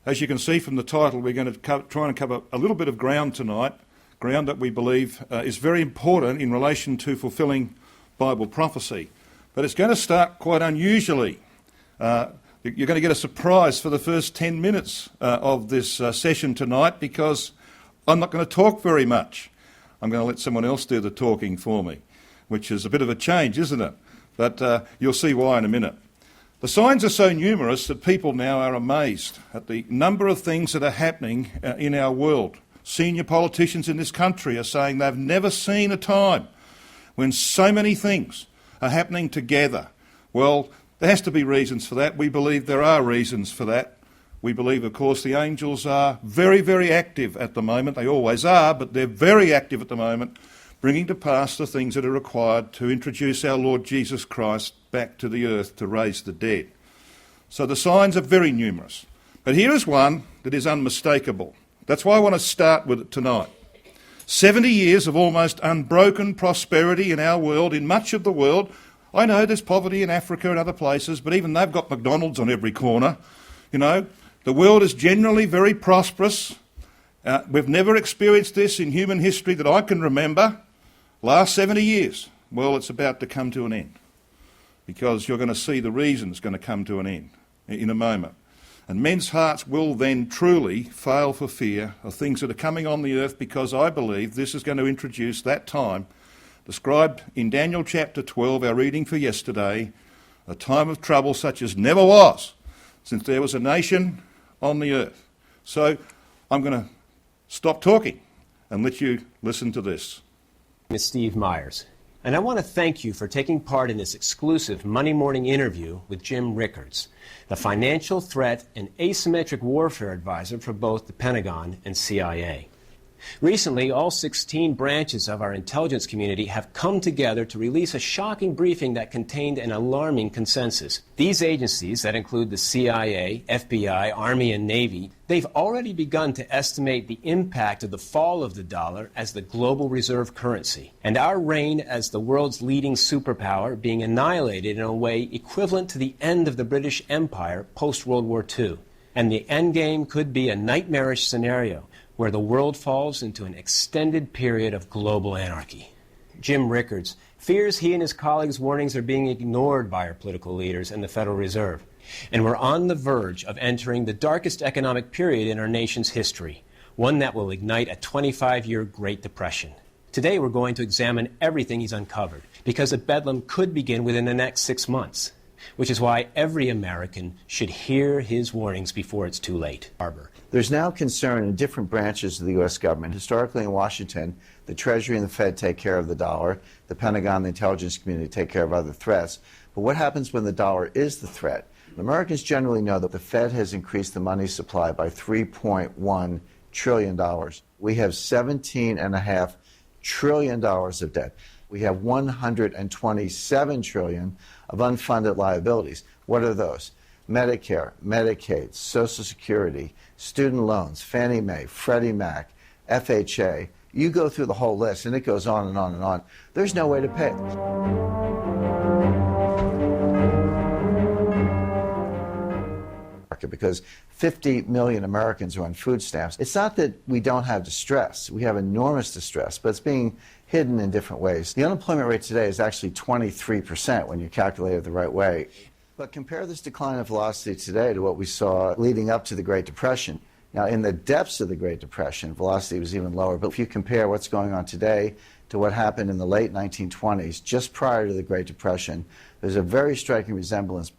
As you can see from the title, we're going to try and cover a little bit of ground tonight, ground that we believe is very important in relation to fulfilling Bible prophecy. But it's going to start quite unusually. You're going to get a surprise for the first 10 minutes of this session tonight, because I'm not going to talk very much. I'm going to let someone else do the talking for me, which is a bit of a change, isn't it? But you'll see why in a minute. The signs are so numerous that people now are amazed at the number of things that are happening in our world. Senior politicians in this country are saying they've never seen a time when so many things are happening together. Well, there has to be reasons for that. We believe there are reasons for that. We believe, of course, the angels are very, very active at the moment. They always are, but they're very active at the moment, bringing to pass the things that are required to introduce our Lord Jesus Christ back to the earth to raise the dead. So the signs are very numerous. But here is one that is unmistakable. That's why I want to start with it tonight. 70 years of almost unbroken prosperity in our world, in much of the world. I know there's poverty in Africa and other places, but even they've got McDonald's on every corner. You know, the world is generally very prosperous. We've never experienced this in human history that I can remember. Last 70 years, well, it's about to come to an end, because you're going to see the reason it's going to come to an end in a moment. And men's hearts will then truly fail for fear of things that are coming on the earth, because I believe this is going to introduce that time described in Daniel chapter 12, our reading for yesterday, a time of trouble such as never was since there was a nation on the earth. So I'm going to stop talking and let you listen to this. Is Steve Myers, and I want to thank you for taking part in this exclusive Monday morning interview with Jim Rickards, the financial threat and asymmetric warfare advisor for both the Pentagon and CIA. Recently, all 16 branches of our intelligence community have come together to release a shocking briefing that contained an alarming consensus. These agencies, that include the CIA, FBI, Army, and Navy, they've already begun to estimate the impact of the fall of the dollar as the global reserve currency, and our reign as the world's leading superpower being annihilated in a way equivalent to the end of the British Empire post-World War II. And the endgame could be a nightmarish scenario where the world falls into an extended period of global anarchy. Jim Rickards fears he and his colleagues' warnings are being ignored by our political leaders and the Federal Reserve, and we're on the verge of entering the darkest economic period in our nation's history, one that will ignite a 25-year Great Depression. Today we're going to examine everything he's uncovered, because a bedlam could begin within the next 6 months, which is why every American should hear his warnings before it's too late. There's now concern in different branches of the U.S. government. Historically in Washington, the Treasury and the Fed take care of the dollar. The Pentagon, the intelligence community take care of other threats. But what happens when the dollar is the threat? Americans generally know that the Fed has increased the money supply by $3.1 trillion. We have $17.5 trillion of debt. We have $127 trillion of unfunded liabilities. What are those? Medicare, Medicaid, Social Security, student loans, Fannie Mae, Freddie Mac, FHA. You go through the whole list, and it goes on and on and on. There's no way to pay. Because 50 million Americans are on food stamps. It's not that we don't have distress. We have enormous distress, but it's being hidden in different ways. The unemployment rate today is actually 23% when you calculate it the right way. But compare this decline of velocity today to what we saw leading up to the Great Depression. Now, in the depths of the Great Depression, velocity was even lower. But if you compare what's going on today to what happened in the late 1920s, just prior to the Great Depression, there's a very striking resemblance.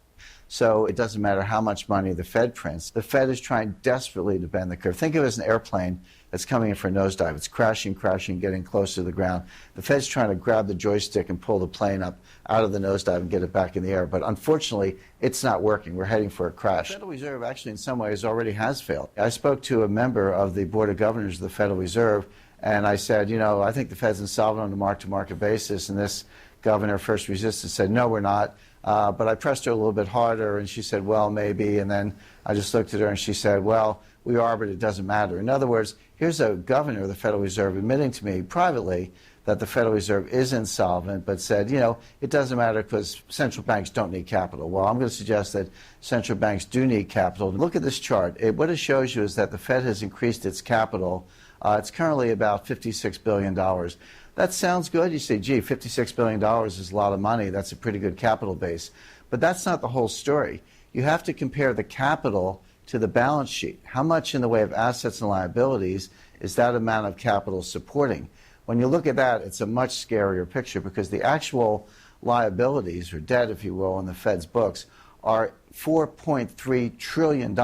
So it doesn't matter how much money the Fed prints. The Fed is trying desperately to bend the curve. Think of it as an airplane that's coming in for a nosedive. It's crashing, getting close to the ground. The Fed's trying to grab the joystick and pull the plane up out of the nosedive and get it back in the air. But unfortunately, it's not working. We're heading for a crash. The Federal Reserve actually in some ways already has failed. I spoke to a member of the Board of Governors of the Federal Reserve, and I said, you know, I think the Fed's insolvent on a mark-to-market basis. And this governor first resisted, said, no, we're not. But I pressed her a little bit harder, and she said, well, maybe. And then I just looked at her, and she said, well, we are, but it doesn't matter. In other words, here's a governor of the Federal Reserve admitting to me privately that the Federal Reserve is insolvent, but said, it doesn't matter because central banks don't need capital. Well, I'm going to suggest that central banks do need capital. Look at this chart. What it shows you is that the Fed has increased its capital. It's currently about $56 billion. That sounds good. You say, gee, $56 billion is a lot of money. That's a pretty good capital base. But that's not the whole story. You have to compare the capital to the balance sheet. How much in the way of assets and liabilities is that amount of capital supporting? When you look at that, it's a much scarier picture because the actual liabilities, or debt, if you will, in the Fed's books are $4.3 trillion.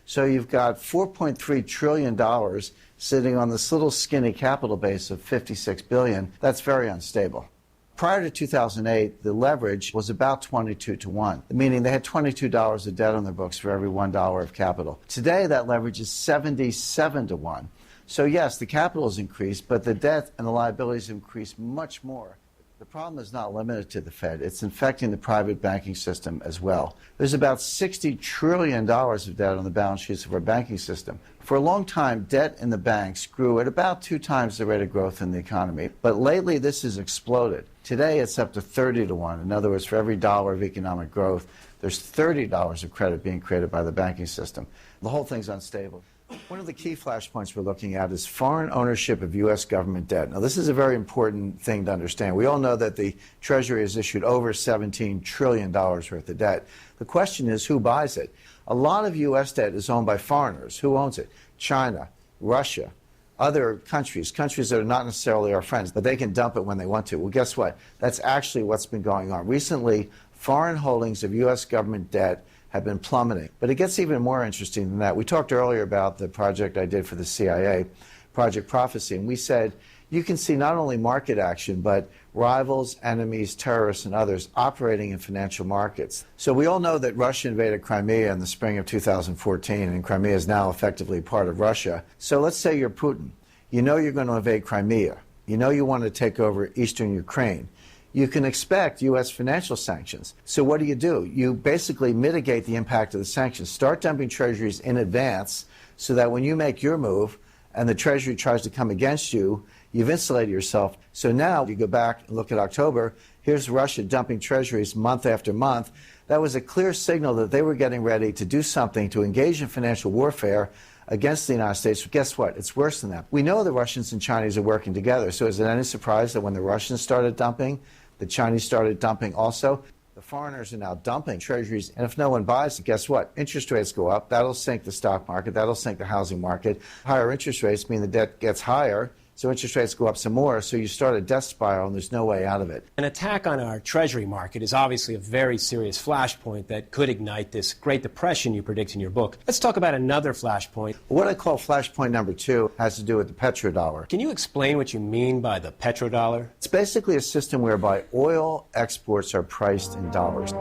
So you've got $4.3 trillion sitting on this little skinny capital base of $56 billion. That's very unstable. Prior to 2008, the leverage was about 22 to 1, meaning they had $22 of debt on their books for every $1 of capital. Today, that leverage is 77 to 1. So yes, the capital has increased, but the debt and the liabilities have increased much more. The problem is not limited to the Fed. It's infecting the private banking system as well. There's about $60 trillion of debt on the balance sheets of our banking system. For a long time, debt in the banks grew at about 2 times the rate of growth in the economy. But lately, this has exploded. Today, it's up to 30 to 1. In other words, for every dollar of economic growth, there's $30 of credit being created by the banking system. The whole thing's unstable. One of the key flashpoints we're looking at is foreign ownership of U.S. government debt. Now, this is a very important thing to understand. We all know that the Treasury has issued over $17 trillion worth of debt. The question is, who buys it? A lot of U.S. debt is owned by foreigners. Who owns it? China, Russia, other countries that are not necessarily our friends, but they can dump it when they want to. Well, guess what? That's actually what's been going on. Recently, foreign holdings of U.S. government debt have been plummeting. But it gets even more interesting than that. We talked earlier about the project I did for the CIA, Project Papacy, and we said you can see not only market action, but rivals, enemies, terrorists, and others operating in financial markets. So we all know that Russia invaded Crimea in the spring of 2014, and Crimea is now effectively part of Russia. So let's say you're Putin. You know you're going to invade Crimea. You know you want to take over eastern Ukraine. You can expect U.S. financial sanctions. So what do? You basically mitigate the impact of the sanctions. Start dumping treasuries in advance so that when you make your move and the Treasury tries to come against you, you've insulated yourself. So now you go back and look at October. Here's Russia dumping treasuries month after month. That was a clear signal that they were getting ready to do something to engage in financial warfare against the United States. But guess what? It's worse than that. We know the Russians and Chinese are working together. So is it any surprise that when the Russians started dumping, the Chinese started dumping also? The foreigners are now dumping treasuries, and if no one buys it, guess what? Interest rates go up. That'll sink the stock market. That'll sink the housing market. Higher interest rates mean the debt gets higher, so interest rates go up some more, so you start a death spiral, and there's no way out of it. An attack on our Treasury market is obviously a very serious flashpoint that could ignite this Great Depression you predict in your book. Let's talk about another flashpoint. What I call flashpoint number 2 has to do with the petrodollar. Can you explain what you mean by the petrodollar? It's basically a system whereby oil exports are priced in dollars.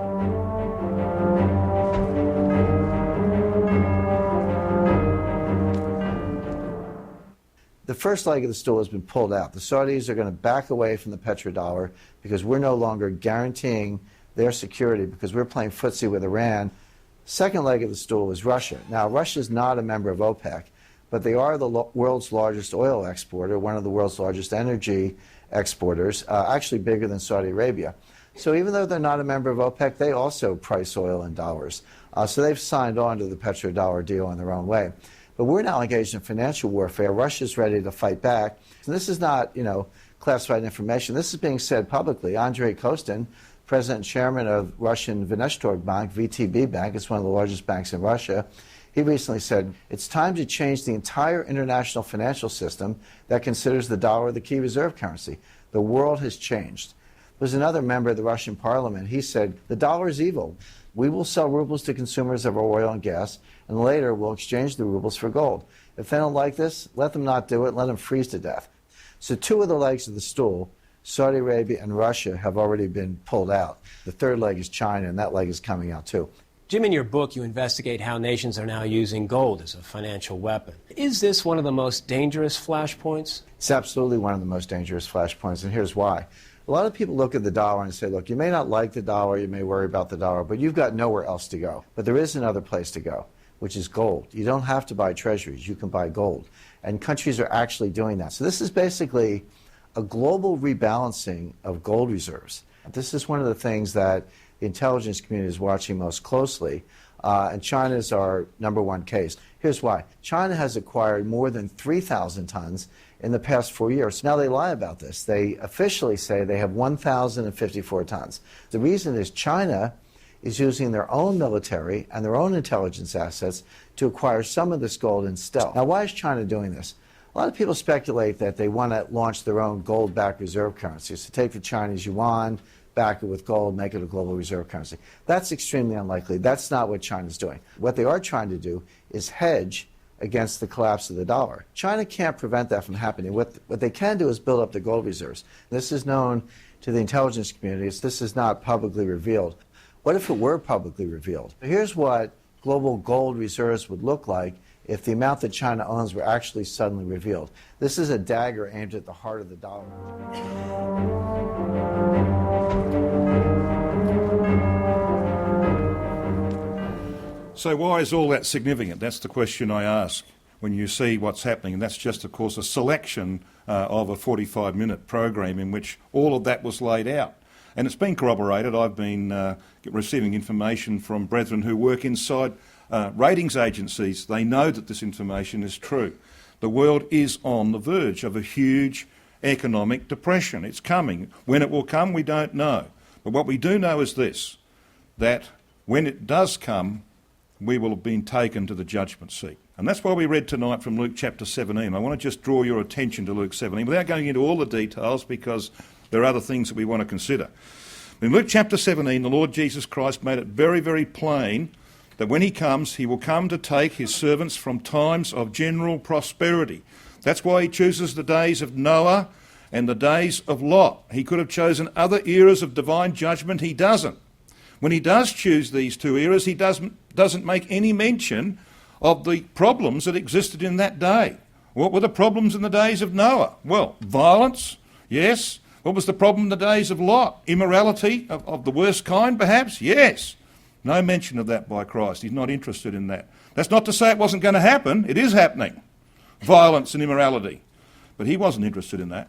The first leg of the stool has been pulled out. The Saudis are going to back away from the petrodollar because we're no longer guaranteeing their security because we're playing footsie with Iran. Second leg of the stool is Russia. Now, Russia is not a member of OPEC, but they are the world's largest oil exporter, one of the world's largest energy exporters, actually bigger than Saudi Arabia. So even though they're not a member of OPEC, they also price oil in dollars. So they've signed on to the petrodollar deal in their own way. But we're now engaged in financial warfare. Russia's ready to fight back. And this is not, classified information. This is being said publicly. Andrei Kostin, president and chairman of Russian Vnestorg Bank, VTB Bank, it's one of the largest banks in Russia, he recently said, it's time to change the entire international financial system that considers the dollar the key reserve currency. The world has changed. There's another member of the Russian parliament. He said, the dollar is evil. We will sell rubles to consumers of our oil and gas, and later we'll exchange the rubles for gold. If they don't like this, let them not do it. Let them freeze to death. So 2 of the legs of the stool, Saudi Arabia and Russia, have already been pulled out. The third leg is China, and that leg is coming out too. Jim, in your book, you investigate how nations are now using gold as a financial weapon. Is this one of the most dangerous flashpoints? It's absolutely one of the most dangerous flashpoints, and here's why. A lot of people look at the dollar and say, look, you may not like the dollar, you may worry about the dollar, but you've got nowhere else to go. But there is another place to go. which is gold. You don't have to buy treasuries. You can buy gold. And countries are actually doing that. So this is basically a global rebalancing of gold reserves. This is one of the things that the intelligence community is watching most closely, and China is our number one case. Here's why. China has acquired more than 3,000 tons in the past 4 years. Now they lie about this. They officially say they have 1,054 tons. The reason is China is using their own military and their own intelligence assets to acquire some of this gold in stealth. Now, why is China doing this? A lot of people speculate that they want to launch their own gold-backed reserve currency. So take the Chinese yuan, back it with gold, make it a global reserve currency. That's extremely unlikely. That's not what China's doing. What they are trying to do is hedge against the collapse of the dollar. China can't prevent that from happening. What they can do is build up the gold reserves. This is known to the intelligence community. This is not publicly revealed. What if it were publicly revealed? Here's what global gold reserves would look like if the amount that China owns were actually suddenly revealed. This is a dagger aimed at the heart of the dollar. So why is all that significant? That's the question I ask when you see what's happening. And that's just, of course, a selection of a 45-minute program in which all of that was laid out. And it's been corroborated. I've been receiving information from brethren who work inside ratings agencies. They know that this information is true. The world is on the verge of a huge economic depression. It's coming. When it will come, we don't know. But what we do know is this, that when it does come, we will have been taken to the judgment seat. And that's why we read tonight from Luke chapter 17. I want to just draw your attention to Luke 17 without going into all the details, because there are other things that we want to consider. In Luke chapter 17, the Lord Jesus Christ made it very, very plain that when he comes, he will come to take his servants from times of general prosperity. That's why he chooses the days of Noah and the days of Lot. He could have chosen other eras of divine judgment. He doesn't. When he does choose these two eras, he doesn't make any mention of the problems that existed in that day. What were the problems in the days of Noah? Well, violence, yes. What was the problem in the days of Lot? Immorality of the worst kind, perhaps? Yes. No mention of that by Christ. He's not interested in that. That's not to say it wasn't going to happen. It is happening. Violence and immorality. But he wasn't interested in that.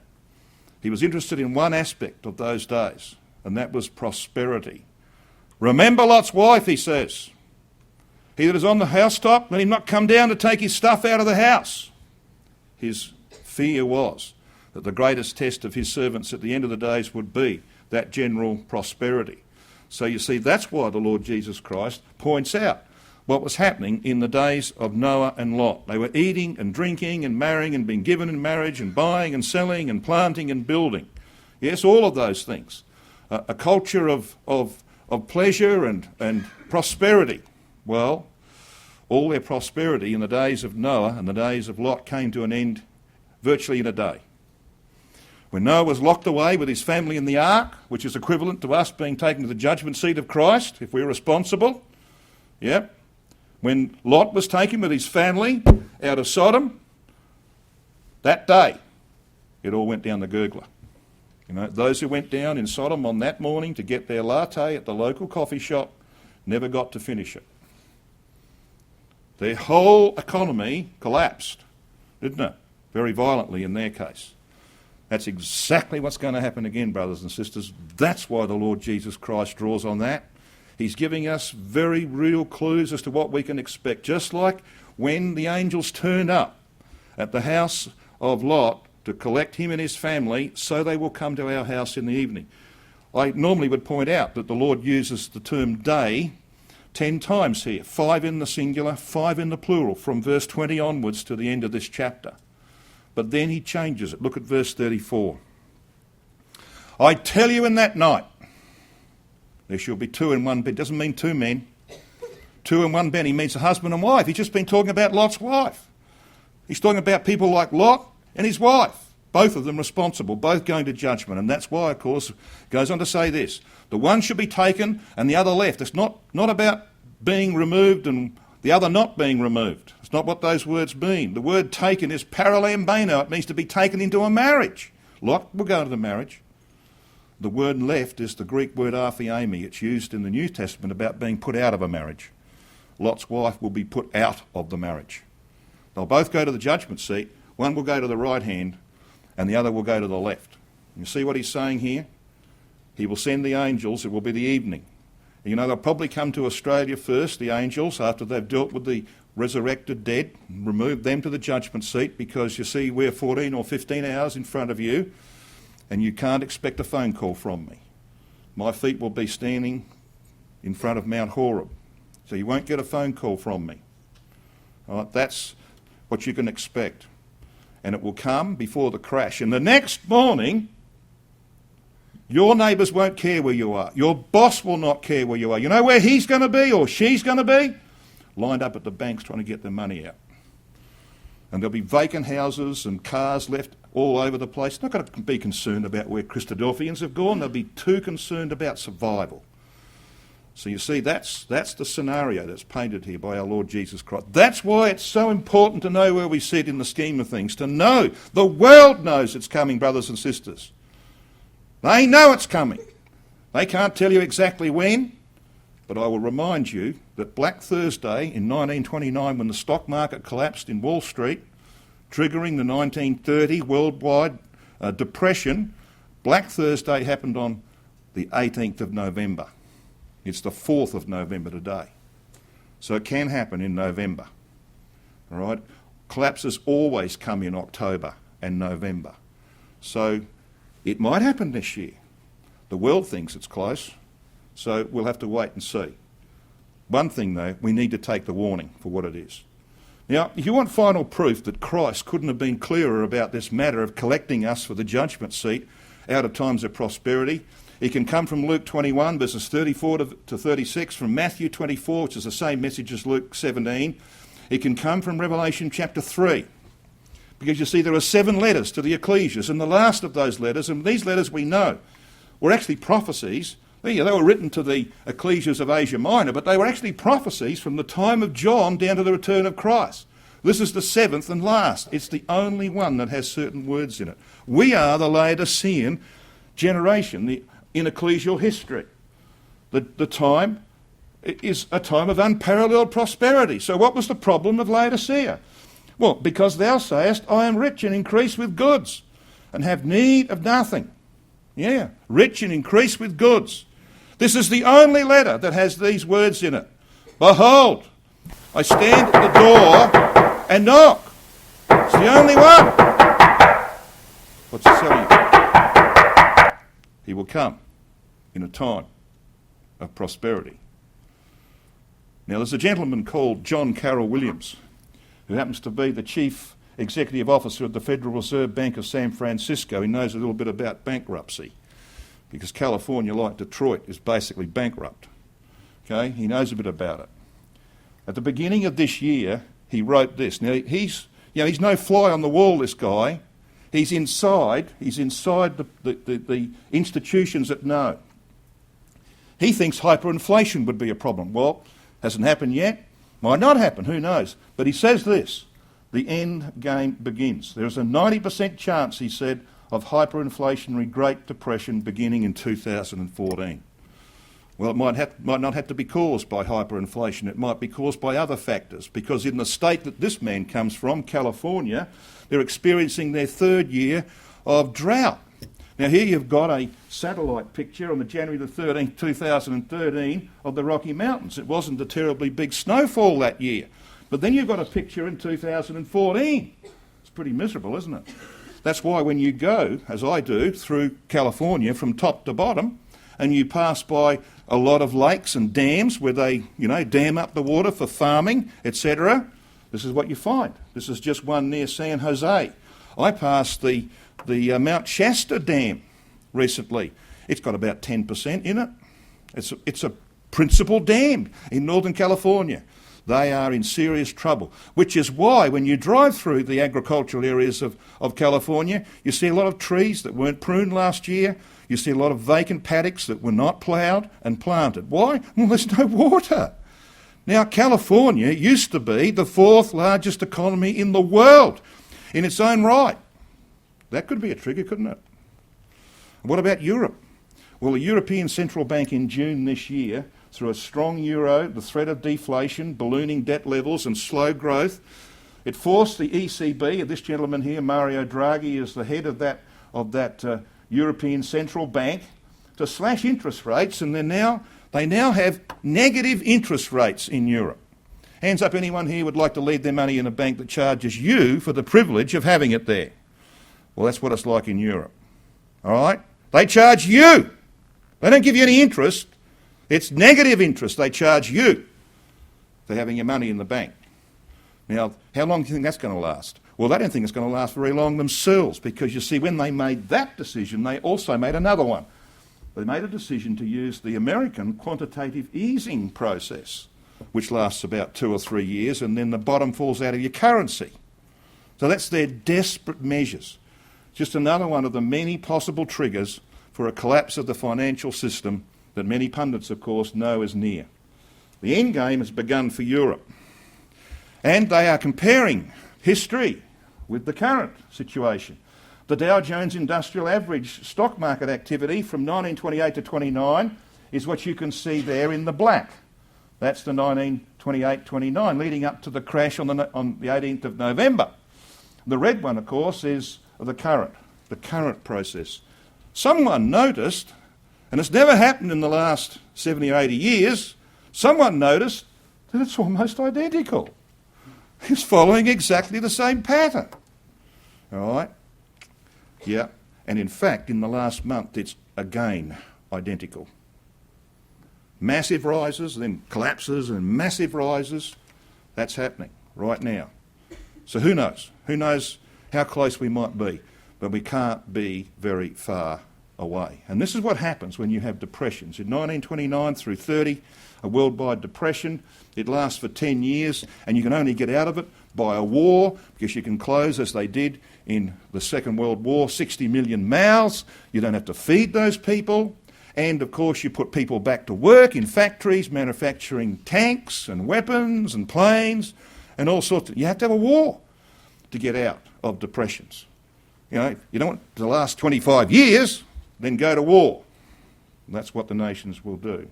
He was interested in one aspect of those days, and that was prosperity. Remember Lot's wife, he says. He that is on the housetop, let him not come down to take his stuff out of the house. His fear was that the greatest test of his servants at the end of the days would be that general prosperity. So you see, that's why the Lord Jesus Christ points out what was happening in the days of Noah and Lot. They were eating and drinking and marrying and being given in marriage and buying and selling and planting and building. Yes, all of those things. A culture of pleasure and prosperity. Well, all their prosperity in the days of Noah and the days of Lot came to an end virtually in a day. When Noah was locked away with his family in the ark, which is equivalent to us being taken to the judgment seat of Christ, if we're responsible. Yep. When Lot was taken with his family out of Sodom, that day, it all went down the gurgler. You know, those who went down in Sodom on that morning to get their latte at the local coffee shop never got to finish it. Their whole economy collapsed, didn't it? Very violently in their case. That's exactly what's going to happen again, brothers and sisters. That's why the Lord Jesus Christ draws on that. He's giving us very real clues as to what we can expect. Just like when the angels turned up at the house of Lot to collect him and his family, so they will come to our house in the evening. I normally would point out that the Lord uses the term day 10 times here. 5 in the singular, 5 in the plural, from verse 20 onwards to the end of this chapter. But then he changes it. Look at verse 34. I tell you in that night, there shall be 2 in one bed. Doesn't mean 2 men. 2 in one bed. He means a husband and wife. He's just been talking about Lot's wife. He's talking about people like Lot and his wife. Both of them responsible, both going to judgment. And that's why, of course, it goes on to say this. The one should be taken and the other left. It's not about being removed and the other not being removed. It's not what those words mean. The word taken is paralambano. It means to be taken into a marriage. Lot will go to the marriage. The word left is the Greek word aphiemi. It's used in the New Testament about being put out of a marriage. Lot's wife will be put out of the marriage. They'll both go to the judgment seat. One will go to the right hand and the other will go to the left. You see what he's saying here? He will send the angels. It will be the evening. You know, they'll probably come to Australia first, the angels, after they've dealt with the resurrected dead, remove them to the judgment seat, because you see we're 14 or 15 hours in front of you and you can't expect a phone call from me. My feet will be standing in front of Mount Horeb, so you won't get a phone call from me. All right, that's what you can expect. And it will come before the crash. And the next morning, your neighbours won't care where you are. Your boss will not care where you are. You know where he's going to be or she's going to be? Lined up at the banks trying to get their money out. And there'll be vacant houses and cars left all over the place. Not going to be concerned about where Christadelphians have gone. They'll be too concerned about survival. So you see, that's the scenario that's painted here by our Lord Jesus Christ. That's why it's so important to know where we sit in the scheme of things, to know. The world knows it's coming, brothers and sisters. They know it's coming. They can't tell you exactly when, but I will remind you that Black Thursday in 1929, when the stock market collapsed in Wall Street, triggering the 1930 worldwide depression, Black Thursday happened on the 18th of November. It's the 4th of November today. So it can happen in November. All right? Collapses always come in October and November. So it might happen this year. The world thinks it's close, so we'll have to wait and see. One thing, though, we need to take the warning for what it is. Now, if you want final proof that Christ couldn't have been clearer about this matter of collecting us for the judgment seat out of times of prosperity, it can come from Luke 21, verses 34 to 36, from Matthew 24, which is the same message as Luke 17. It can come from Revelation chapter 3, because you see there are 7 letters to the ecclesias, and the last of those letters, and these letters we know, were actually prophecies. They were written to the ecclesias of Asia Minor, but they were actually prophecies from the time of John down to the return of Christ. This is the 7th and last. It's the only one that has certain words in it. We are the Laodicean generation in ecclesial history. The time is a time of unparalleled prosperity. So what was the problem of Laodicea? Well, because thou sayest, I am rich and increase with goods, and have need of nothing. Yeah, rich and increase with goods. This is the only letter that has these words in it. Behold, I stand at the door and knock. It's the only one. What's it telling you? He will come in a time of prosperity. Now, there's a gentleman called John Carroll Williams, who happens to be the chief executive officer of the Federal Reserve Bank of San Francisco. He knows a little bit about bankruptcy, because California, like Detroit, is basically bankrupt. Okay, he knows a bit about it. At the beginning of this year, he wrote this. Now, he's no fly on the wall, this guy. He's inside the institutions that know. He thinks hyperinflation would be a problem. Well, hasn't happened yet. Might not happen, who knows. But he says this: the end game begins. There's a 90% chance, he said, of hyperinflationary Great Depression beginning in 2014. Well, it might not have to be caused by hyperinflation. It might be caused by other factors, because in the state that this man comes from, California, they're experiencing their 3rd year of drought. Now, here you've got a satellite picture on the January the 13th, 2013 of the Rocky Mountains. It wasn't a terribly big snowfall that year. But then you've got a picture in 2014. It's pretty miserable, isn't it? That's why when you go, as I do, through California from top to bottom, and you pass by a lot of lakes and dams where they, dam up the water for farming, etc., this is what you find. This is just one near San Jose. I passed the Mount Shasta Dam recently. It's got about 10% in it. It's a principal dam in Northern California. They are in serious trouble, which is why when you drive through the agricultural areas of California, you see a lot of trees that weren't pruned last year. You see a lot of vacant paddocks that were not ploughed and planted. Why? Well, there's no water. Now, California used to be the 4th largest economy in the world in its own right. That could be a trigger, couldn't it? What about Europe? Well, the European Central Bank in June this year through a strong euro, the threat of deflation, ballooning debt levels and slow growth. It forced the ECB, this gentleman here, Mario Draghi, is the head of that European Central Bank, to slash interest rates, and they now have negative interest rates in Europe. Hands up anyone here would like to leave their money in a bank that charges you for the privilege of having it there. Well, that's what it's like in Europe. All right? They charge you. They don't give you any interest. It's negative interest they charge you for having your money in the bank. Now, how long do you think that's going to last? Well, they don't think it's going to last very long themselves, because you see, when they made that decision, they also made another one. They made a decision to use the American quantitative easing process, which lasts about 2 or 3 years, and then the bottom falls out of your currency. So that's their desperate measures. Just another one of the many possible triggers for a collapse of the financial system that many pundits, of course, know is near. The end game has begun for Europe. And they are comparing history with the current situation. The Dow Jones Industrial Average stock market activity from 1928 to 29 is what you can see there in the black. That's the 1928-29, leading up to the crash on the 18th of November. The red one, of course, is the current process. Someone noticed, and it's never happened in the last 70 or 80 years, someone noticed that it's almost identical. It's following exactly the same pattern. All right? Yeah. And in fact, in the last month, it's again identical. Massive rises, then collapses and massive rises. That's happening right now. So who knows? Who knows how close we might be? But we can't be very far away. And this is what happens when you have depressions. In 1929 through 30, a worldwide depression. It lasts for 10 years, and you can only get out of it by a war, because you can close, as they did in the Second World War, 60 million mouths. You don't have to feed those people. And, of course, you put people back to work in factories, manufacturing tanks and weapons and planes and all sorts of... You have to have a war to get out of depressions. You know, you don't want to last 25 years, then go to war. And that's what the nations will do.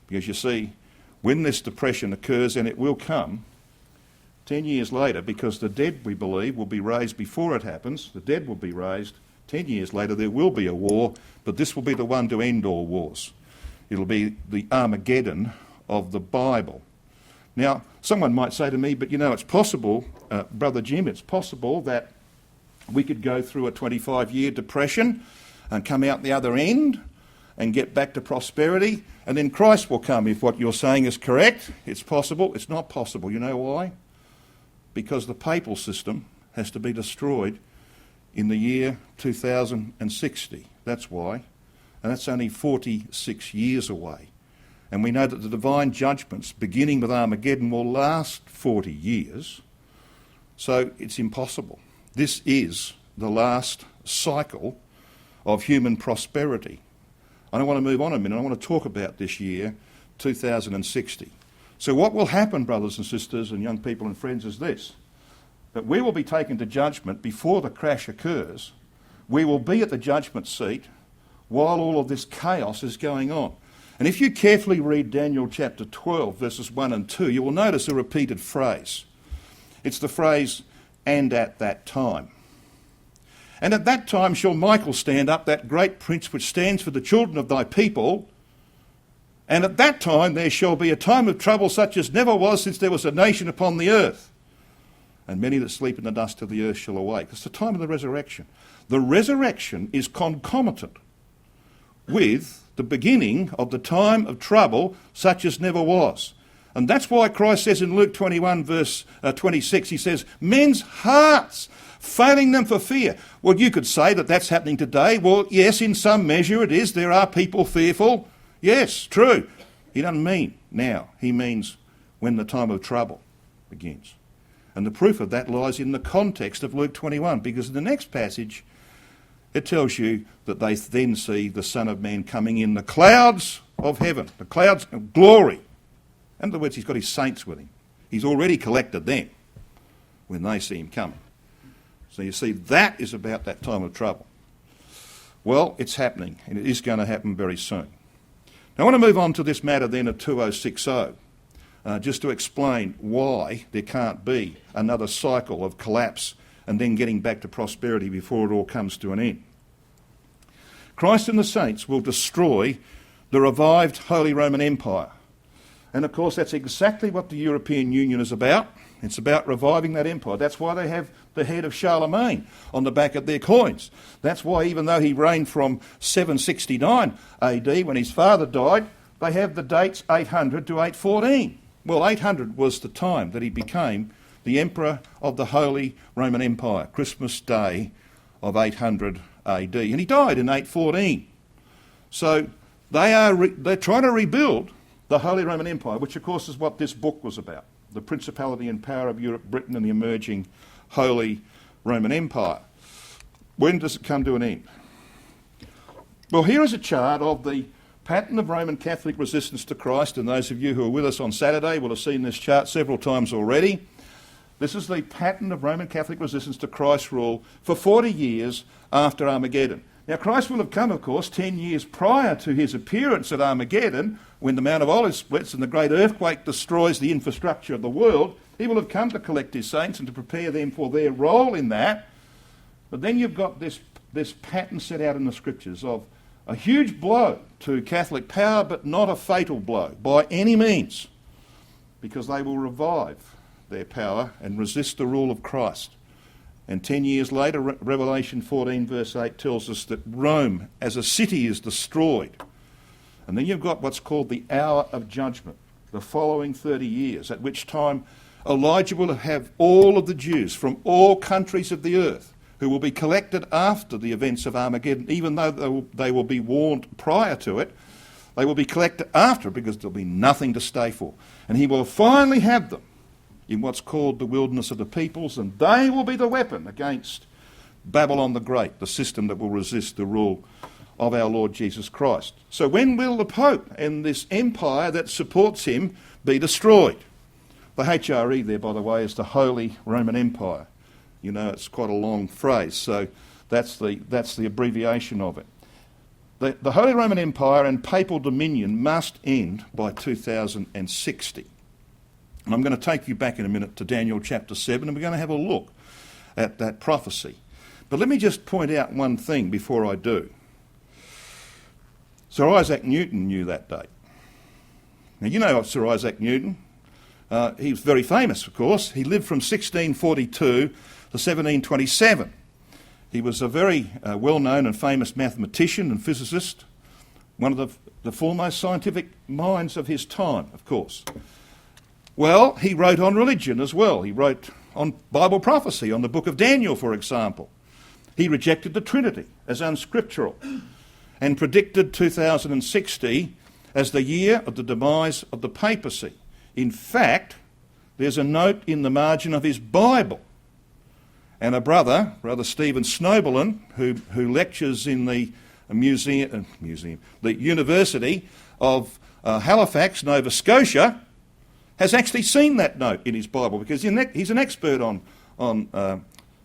Because, you see, when this depression occurs, and it will come 10 years later, because the dead, we believe, will be raised before it happens. The dead will be raised. 10 years later, there will be a war, but this will be the one to end all wars. It'll be the Armageddon of the Bible. Now, someone might say to me, but you know, it's possible, Brother Jim, it's possible that we could go through a 25-year depression and come out the other end and get back to prosperity, and then Christ will come. If what you're saying is correct, it's possible. It's not possible. You know why? Because the papal system has to be destroyed in the year 2060. That's why. And that's only 46 years away. And we know that the divine judgments, beginning with Armageddon, will last 40 years. So it's impossible. This is the last cycle of human prosperity. I don't want to move on a minute. I want to talk about this year, 2060. So what will happen, brothers and sisters and young people and friends, is this: that we will be taken to judgment before the crash occurs. We will be at the judgment seat while all of this chaos is going on. And if you carefully read Daniel chapter 12, verses 1 and 2, you will notice a repeated phrase. It's the phrase, "and at that time." And at that time shall Michael stand up, that great prince which stands for the children of thy people. And at that time there shall be a time of trouble such as never was since there was a nation upon the earth. And many that sleep in the dust of the earth shall awake. It's the time of the resurrection. The resurrection is concomitant with the beginning of the time of trouble such as never was. And that's why Christ says in Luke 21 verse 26, he says, men's hearts failing them for fear. Well, you could say that that's happening today. Well, yes, in some measure it is. There are people fearful. Yes, true. He doesn't mean now. He means when the time of trouble begins. And the proof of that lies in the context of Luke 21, because in the next passage it tells you that they then see the Son of Man coming in the clouds of heaven, the clouds of glory. In other words, he's got his saints with him. He's already collected them when they see him coming. So you see, that is about that time of trouble. Well, it's happening, and it is going to happen very soon. Now I want to move on to this matter then of 2060, just to explain why there can't be another cycle of collapse and then getting back to prosperity before it all comes to an end. Christ and the saints will destroy the revived Holy Roman Empire. And of course that's exactly what the European Union is about. It's about reviving that empire. That's why they have the head of Charlemagne on the back of their coins. That's why even though he reigned from 769 AD when his father died, they have the dates 800 to 814. Well, 800 was the time that he became the Emperor of the Holy Roman Empire, Christmas Day of 800 AD. And he died in 814. So they're trying to rebuild the Holy Roman Empire, which of course is what this book was about. The principality and power of Europe, Britain and the emerging Holy Roman Empire. When does it come to an end? Well, here is a chart of the pattern of Roman Catholic resistance to Christ, and those of you who are with us on Saturday will have seen this chart several times already. This is the pattern of Roman Catholic resistance to Christ's rule for 40 years after Armageddon. Now, Christ will have come, of course, 10 years prior to his appearance at Armageddon, when the Mount of Olives splits and the great earthquake destroys the infrastructure of the world. He will have come to collect his saints and to prepare them for their role in that. But then you've got this pattern set out in the Scriptures of a huge blow to Catholic power, but not a fatal blow by any means, because they will revive their power and resist the rule of Christ. And 10 years later, Revelation 14 verse 8 tells us that Rome as a city is destroyed. And then you've got what's called the hour of judgment, the following 30 years, at which time Elijah will have all of the Jews from all countries of the earth who will be collected after the events of Armageddon, even though they will be warned prior to it. They will be collected after it because there'll be nothing to stay for. And he will finally have them in what's called the wilderness of the peoples, and they will be the weapon against Babylon the Great, the system that will resist the rule of our Lord Jesus Christ. So when will the Pope and this empire that supports him be destroyed? The HRE there, by the way, is the Holy Roman Empire. You know, it's quite a long phrase, so that's the abbreviation of it. The Holy Roman Empire and papal dominion must end by 2060. And I'm going to take you back in a minute to Daniel chapter 7, and we're going to have a look at that prophecy. But let me just point out one thing before I do. Sir Isaac Newton knew that date. Now, you know Sir Isaac Newton. He was very famous, of course. He lived from 1642 to 1727. He was a very well-known and famous mathematician and physicist, one of the foremost scientific minds of his time, of course. Well, he wrote on religion as well. He wrote on Bible prophecy, on the book of Daniel, for example. He rejected the Trinity as unscriptural and predicted 2060 as the year of the demise of the Papacy. In fact, there's a note in the margin of his Bible. And a brother, Brother Stephen Snowbelin, who lectures in the the University of Halifax, Nova Scotia, has actually seen that note in his Bible, because he's an expert on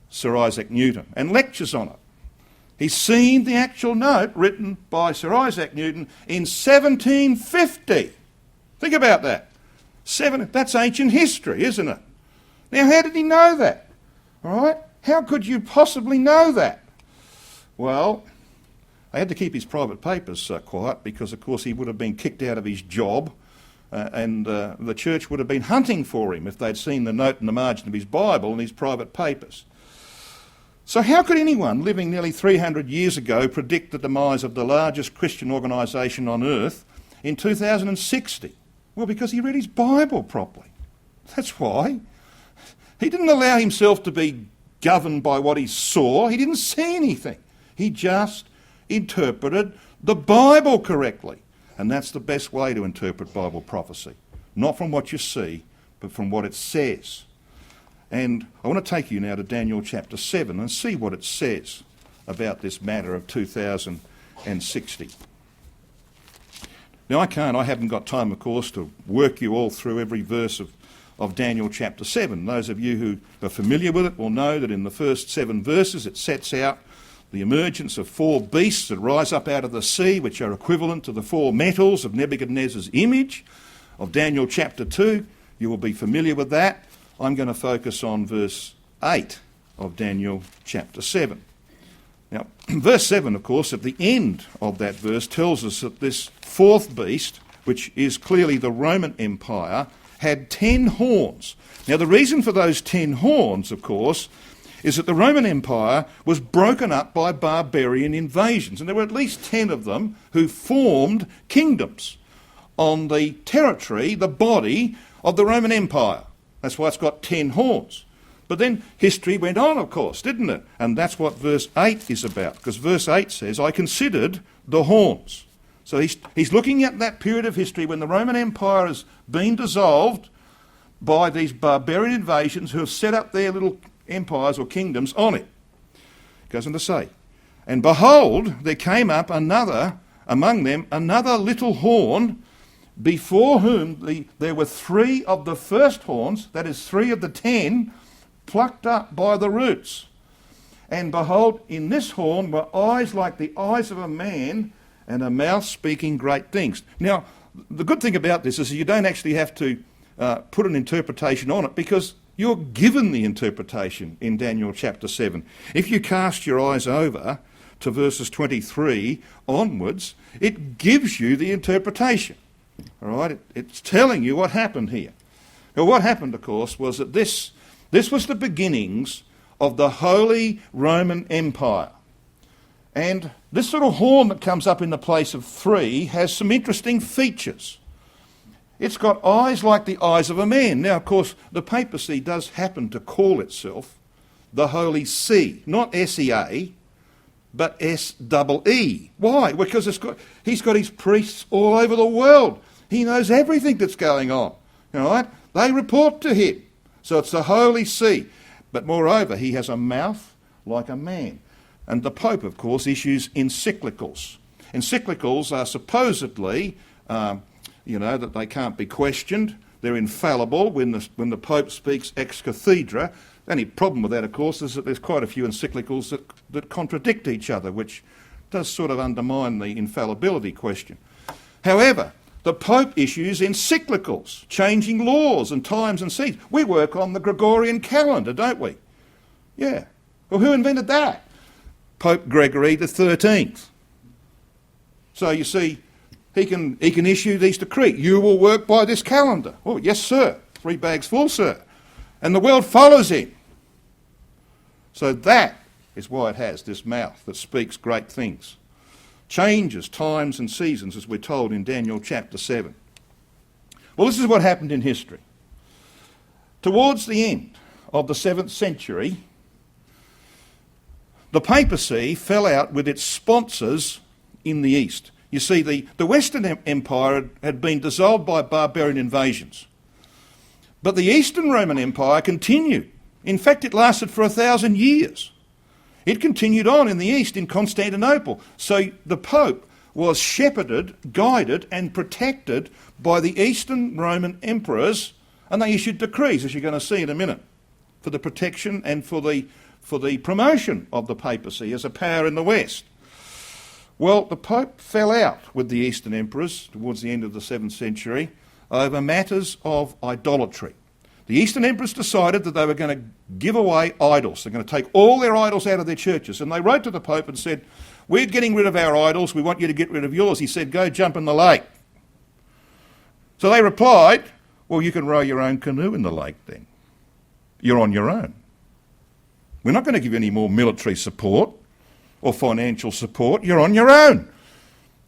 Sir Isaac Newton and lectures on it. He's seen the actual note written by Sir Isaac Newton in 1750. Think about that. That's ancient history, isn't it? Now, how did he know that? All right? How could you possibly know that? Well, I had to keep his private papers quiet because, of course, he would have been kicked out of his job. And the church would have been hunting for him if they'd seen the note in the margin of his Bible and his private papers. So how could anyone living nearly 300 years ago predict the demise of the largest Christian organisation on earth in 2060? Well, because he read his Bible properly. That's why. He didn't allow himself to be governed by what he saw. He didn't see anything. He just interpreted the Bible correctly. And that's the best way to interpret Bible prophecy. Not from what you see, but from what it says. And I want to take you now to Daniel chapter 7 and see what it says about this matter of 2060. Now I haven't got time, of course, to work you all through every verse of Daniel chapter 7. Those of you who are familiar with it will know that in the first 7 verses it sets out the emergence of 4 beasts that rise up out of the sea, which are equivalent to the 4 metals of Nebuchadnezzar's image of Daniel chapter 2. You will be familiar with that. I'm going to focus on verse 8 of Daniel chapter 7. Now, verse 7, of course, at the end of that verse tells us that this 4th beast, which is clearly the Roman Empire, had 10 horns. Now, the reason for those 10 horns, of course, is that the Roman Empire was broken up by barbarian invasions, and there were at least 10 of them who formed kingdoms on the territory, the body of the Roman Empire. That's why it's got 10 horns. But then history went on, of course, didn't it? And that's what verse 8 is about, because verse 8 says, I considered the horns. So he's looking at that period of history when the Roman Empire has been dissolved by these barbarian invasions who have set up their little empires or kingdoms on it. It goes on to say, and behold, there came up among them another little horn, before whom there were 3 of the first horns, that is 3 of the 10, plucked up by the roots. And behold, in this horn were eyes like the eyes of a man, and a mouth speaking great things. Now, the good thing about this is you don't actually have to put an interpretation on it, because you're given the interpretation in Daniel chapter 7. If you cast your eyes over to verses 23 onwards, it gives you the interpretation. All right, it's telling you what happened here. Now, what happened, of course, was that this was the beginnings of the Holy Roman Empire. And this little horn that comes up in the place of 3 has some interesting features. It's got eyes like the eyes of a man. Now, of course, the Papacy does happen to call itself the Holy See, not S-E-A, but S-E-E. Why? Because he's got his priests all over the world. He knows everything that's going on. All right? They report to him. So it's the Holy See. But moreover, he has a mouth like a man. And the Pope, of course, issues encyclicals. Encyclicals are supposedly, that they can't be questioned. They're infallible when the Pope speaks ex cathedra. The only problem with that, of course, is that there's quite a few encyclicals that contradict each other, which does sort of undermine the infallibility question. However, the Pope issues encyclicals, changing laws and times and seasons. We work on the Gregorian calendar, don't we? Yeah. Well, who invented that? Pope Gregory the 13th. So you see, he can issue these decrees. You will work by this calendar. Oh, yes, sir. 3 bags full, sir. And the world follows him. So that is why it has this mouth that speaks great things. Changes times and seasons, as we're told in Daniel chapter 7. Well, this is what happened in history. Towards the end of the 7th century, the Papacy fell out with its sponsors in the East. You see, the Western Empire had been dissolved by barbarian invasions. But the Eastern Roman Empire continued. In fact, it lasted for 1,000 years. It continued on in the East, in Constantinople. So the Pope was shepherded, guided and protected by the Eastern Roman emperors, and they issued decrees, as you're going to see in a minute, for the protection and for the promotion of the Papacy as a power in the West. Well, the Pope fell out with the Eastern emperors towards the end of the 7th century over matters of idolatry. The Eastern emperors decided that they were going to give away idols. They're going to take all their idols out of their churches. And they wrote to the Pope and said, we're getting rid of our idols, we want you to get rid of yours. He said, go jump in the lake. So they replied, well, you can row your own canoe in the lake then. You're on your own. We're not going to give you any more military support or financial support. You're on your own.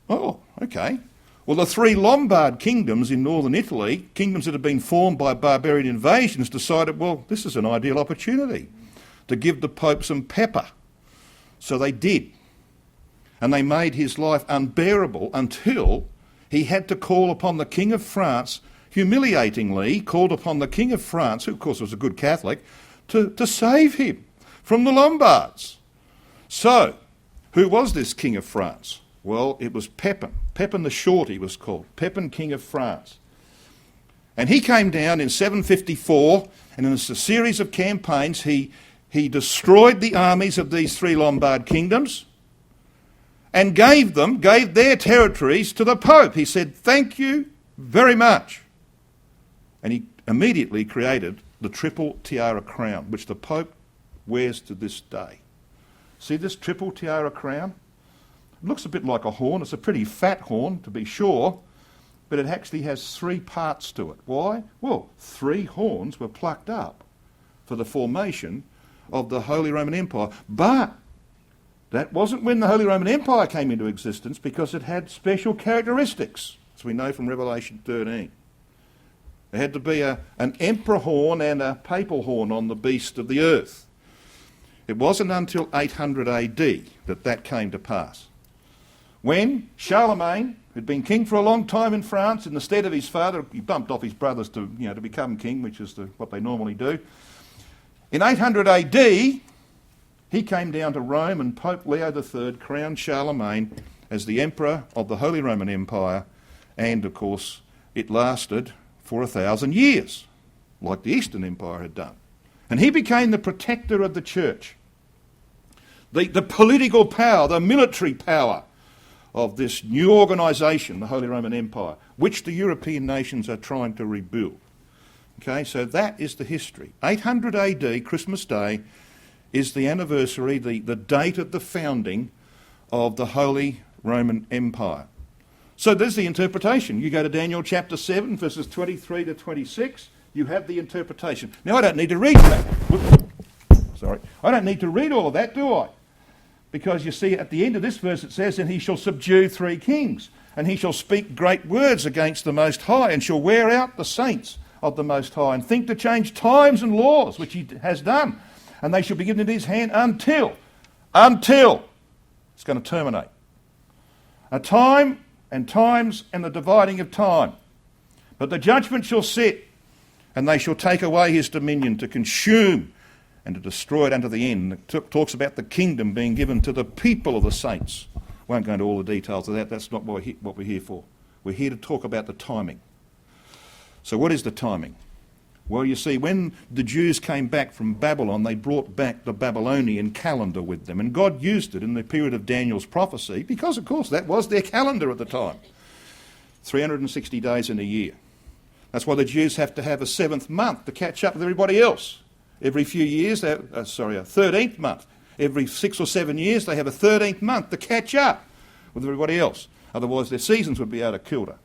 Oh, okay. Well, the 3 Lombard kingdoms in northern Italy, kingdoms that had been formed by barbarian invasions, decided, well, this is an ideal opportunity to give the Pope some pepper. So they did. And they made his life unbearable until he had to call upon the King of France, humiliatingly called upon the King of France, who of course was a good Catholic, to save him from the Lombards. So, who was this King of France? Well, it was Pepin. Pepin the Short, he was called. Pepin, King of France. And he came down in 754, and in a series of campaigns, he he destroyed the armies of these three Lombard kingdoms and gave their territories to the Pope. He said, thank you very much. And he immediately created the triple tiara crown, which the Pope wears to this day. See this triple tiara crown? It looks a bit like a horn. It's a pretty fat horn, to be sure, but it actually has three parts to it. Why? Well, three horns were plucked up for the formation of the Holy Roman Empire. But that wasn't when the Holy Roman Empire came into existence, because it had special characteristics, as we know from Revelation 13. There had to be an emperor horn and a papal horn on the beast of the earth. It wasn't until 800 AD that came to pass, when Charlemagne, who'd been king for a long time in France, in the stead of his father, he bumped off his brothers to become king, which is what they normally do. In 800 AD, he came down to Rome, and Pope Leo III crowned Charlemagne as the emperor of the Holy Roman Empire, and of course it lasted for 1,000 years, like the Eastern Empire had done. And he became the protector of the church, the political power, the military power of this new organisation, the Holy Roman Empire, which the European nations are trying to rebuild. Okay, so that is the history. 800 AD, Christmas Day, is the anniversary, the date of the founding of the Holy Roman Empire. So there's the interpretation. You go to Daniel chapter 7, verses 23 to 26, you have the interpretation. Now, I don't need to read that. Sorry. I don't need to read all of that, do I? Because you see, at the end of this verse it says, and he shall subdue three kings, and he shall speak great words against the Most High, and shall wear out the saints of the Most High, and think to change times and laws, which he has done. And they shall be given into his hand until it's going to terminate. A time and times and the dividing of time. But the judgment shall sit, and they shall take away his dominion, to consume and to destroy it unto the end. It talks about the kingdom being given to the people of the saints. Won't go into all the details of that. That's not what we're here for. We're here to talk about the timing. So what is the timing? Well, you see, when the Jews came back from Babylon, they brought back the Babylonian calendar with them. And God used it in the period of Daniel's prophecy because, of course, that was their calendar at the time. 360 days in a year. That's why the Jews have to have a seventh month to catch up with everybody else. Every few years, a 13th month. Every 6 or 7 years, they have a 13th month to catch up with everybody else. Otherwise, their seasons would be out of kilter.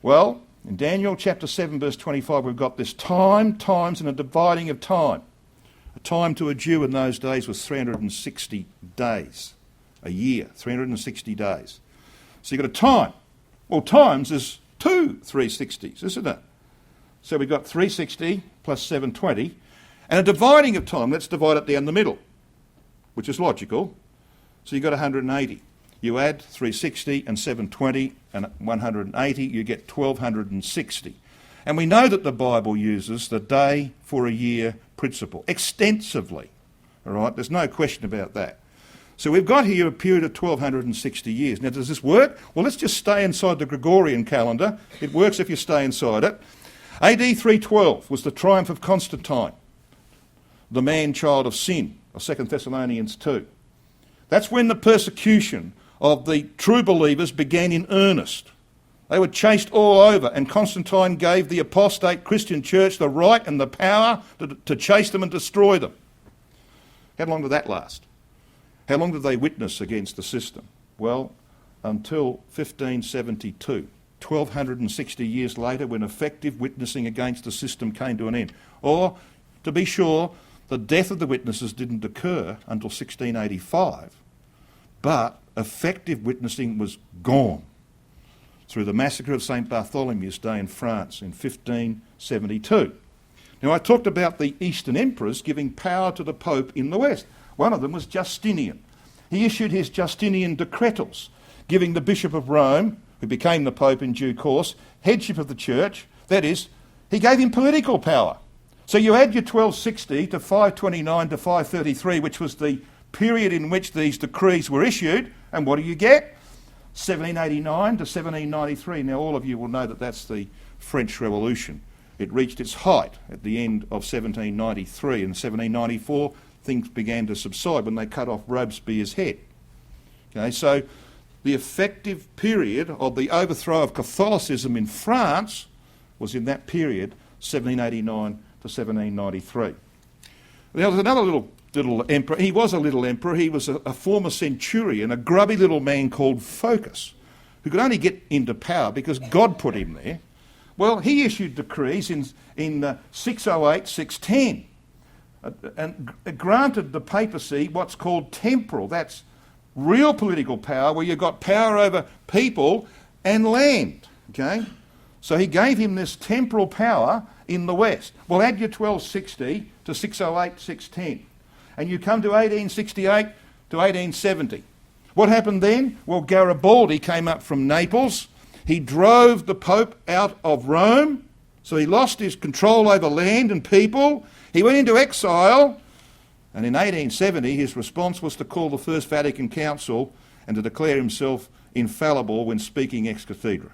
Well, in Daniel chapter 7, verse 25, we've got this times, and a dividing of time. A time to a Jew in those days was 360 days. A year, 360 days. So you've got a time. Well, times is two 360s, isn't it? So we've got 360 plus 720. And a dividing of time, let's divide it down the middle, which is logical. So you've got 180. You add 360 and 720 and 180, you get 1260. And we know that the Bible uses the day for a year principle extensively. All right, there's no question about that. So we've got here a period of 1260 years. Now, does this work? Well, let's just stay inside the Gregorian calendar. It works if you stay inside it. AD 312 was the triumph of Constantine, the man-child of sin, of 2 Thessalonians 2. That's when the persecution of the true believers began in earnest. They were chased all over, and Constantine gave the apostate Christian church the right and the power to chase them and destroy them. How long did that last? How long did they witness against the system? Well, until 1572, 1260 years later, when effective witnessing against the system came to an end. Or, to be sure, the death of the witnesses didn't occur until 1685, but effective witnessing was gone through the massacre of St. Bartholomew's Day in France in 1572. Now, I talked about the Eastern emperors giving power to the Pope in the West. One of them was Justinian. He issued his Justinian decretals, giving the Bishop of Rome, who became the Pope in due course, headship of the Church. That is, he gave him political power. So you add your 1260 to 529 to 533, which was the period in which these decrees were issued, and what do you get? 1789 to 1793. Now, all of you will know that that's the French Revolution. It reached its height at the end of 1793. In 1794, things began to subside, when they cut off Robespierre's head. Okay, so the effective period of the overthrow of Catholicism in France was in that period, 1789 to 1793. There was another little emperor. He was a little emperor. He was a former centurion, a grubby little man called Phocas, who could only get into power because God put him there. Well, he issued decrees in 608, 610, and granted the papacy what's called temporal. That's real political power, where you've got power over people and land. Okay, so he gave him this temporal power in the West. Well, add your 1260 to 608, 610, and you come to 1868 to 1870. What happened then? Well, Garibaldi came up from Naples. He drove the Pope out of Rome, so he lost his control over land and people. He went into exile, and in 1870 his response was to call the First Vatican Council and to declare himself infallible when speaking ex cathedra.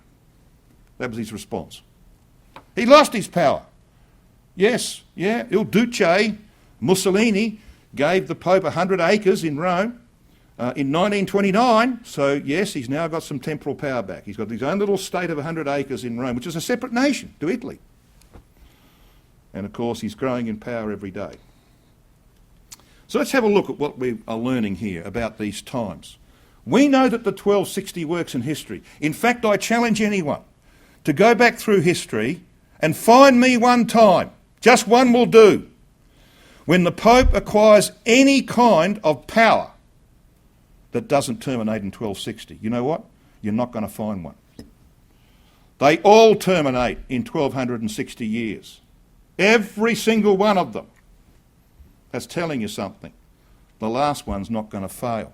That was his response. He lost his power. Yes, Il Duce, Mussolini, gave the Pope 100 acres in Rome in 1929, so yes, he's now got some temporal power back. He's got his own little state of 100 acres in Rome, which is a separate nation to Italy. And of course, he's growing in power every day. So let's have a look at what we are learning here about these times. We know that the 1260 works in history. In fact, I challenge anyone to go back through history and find me one time, just one will do, when the Pope acquires any kind of power that doesn't terminate in 1260. You know what? You're not going to find one. They all terminate in 1260 years. Every single one of them. That's telling you something. The last one's not going to fail.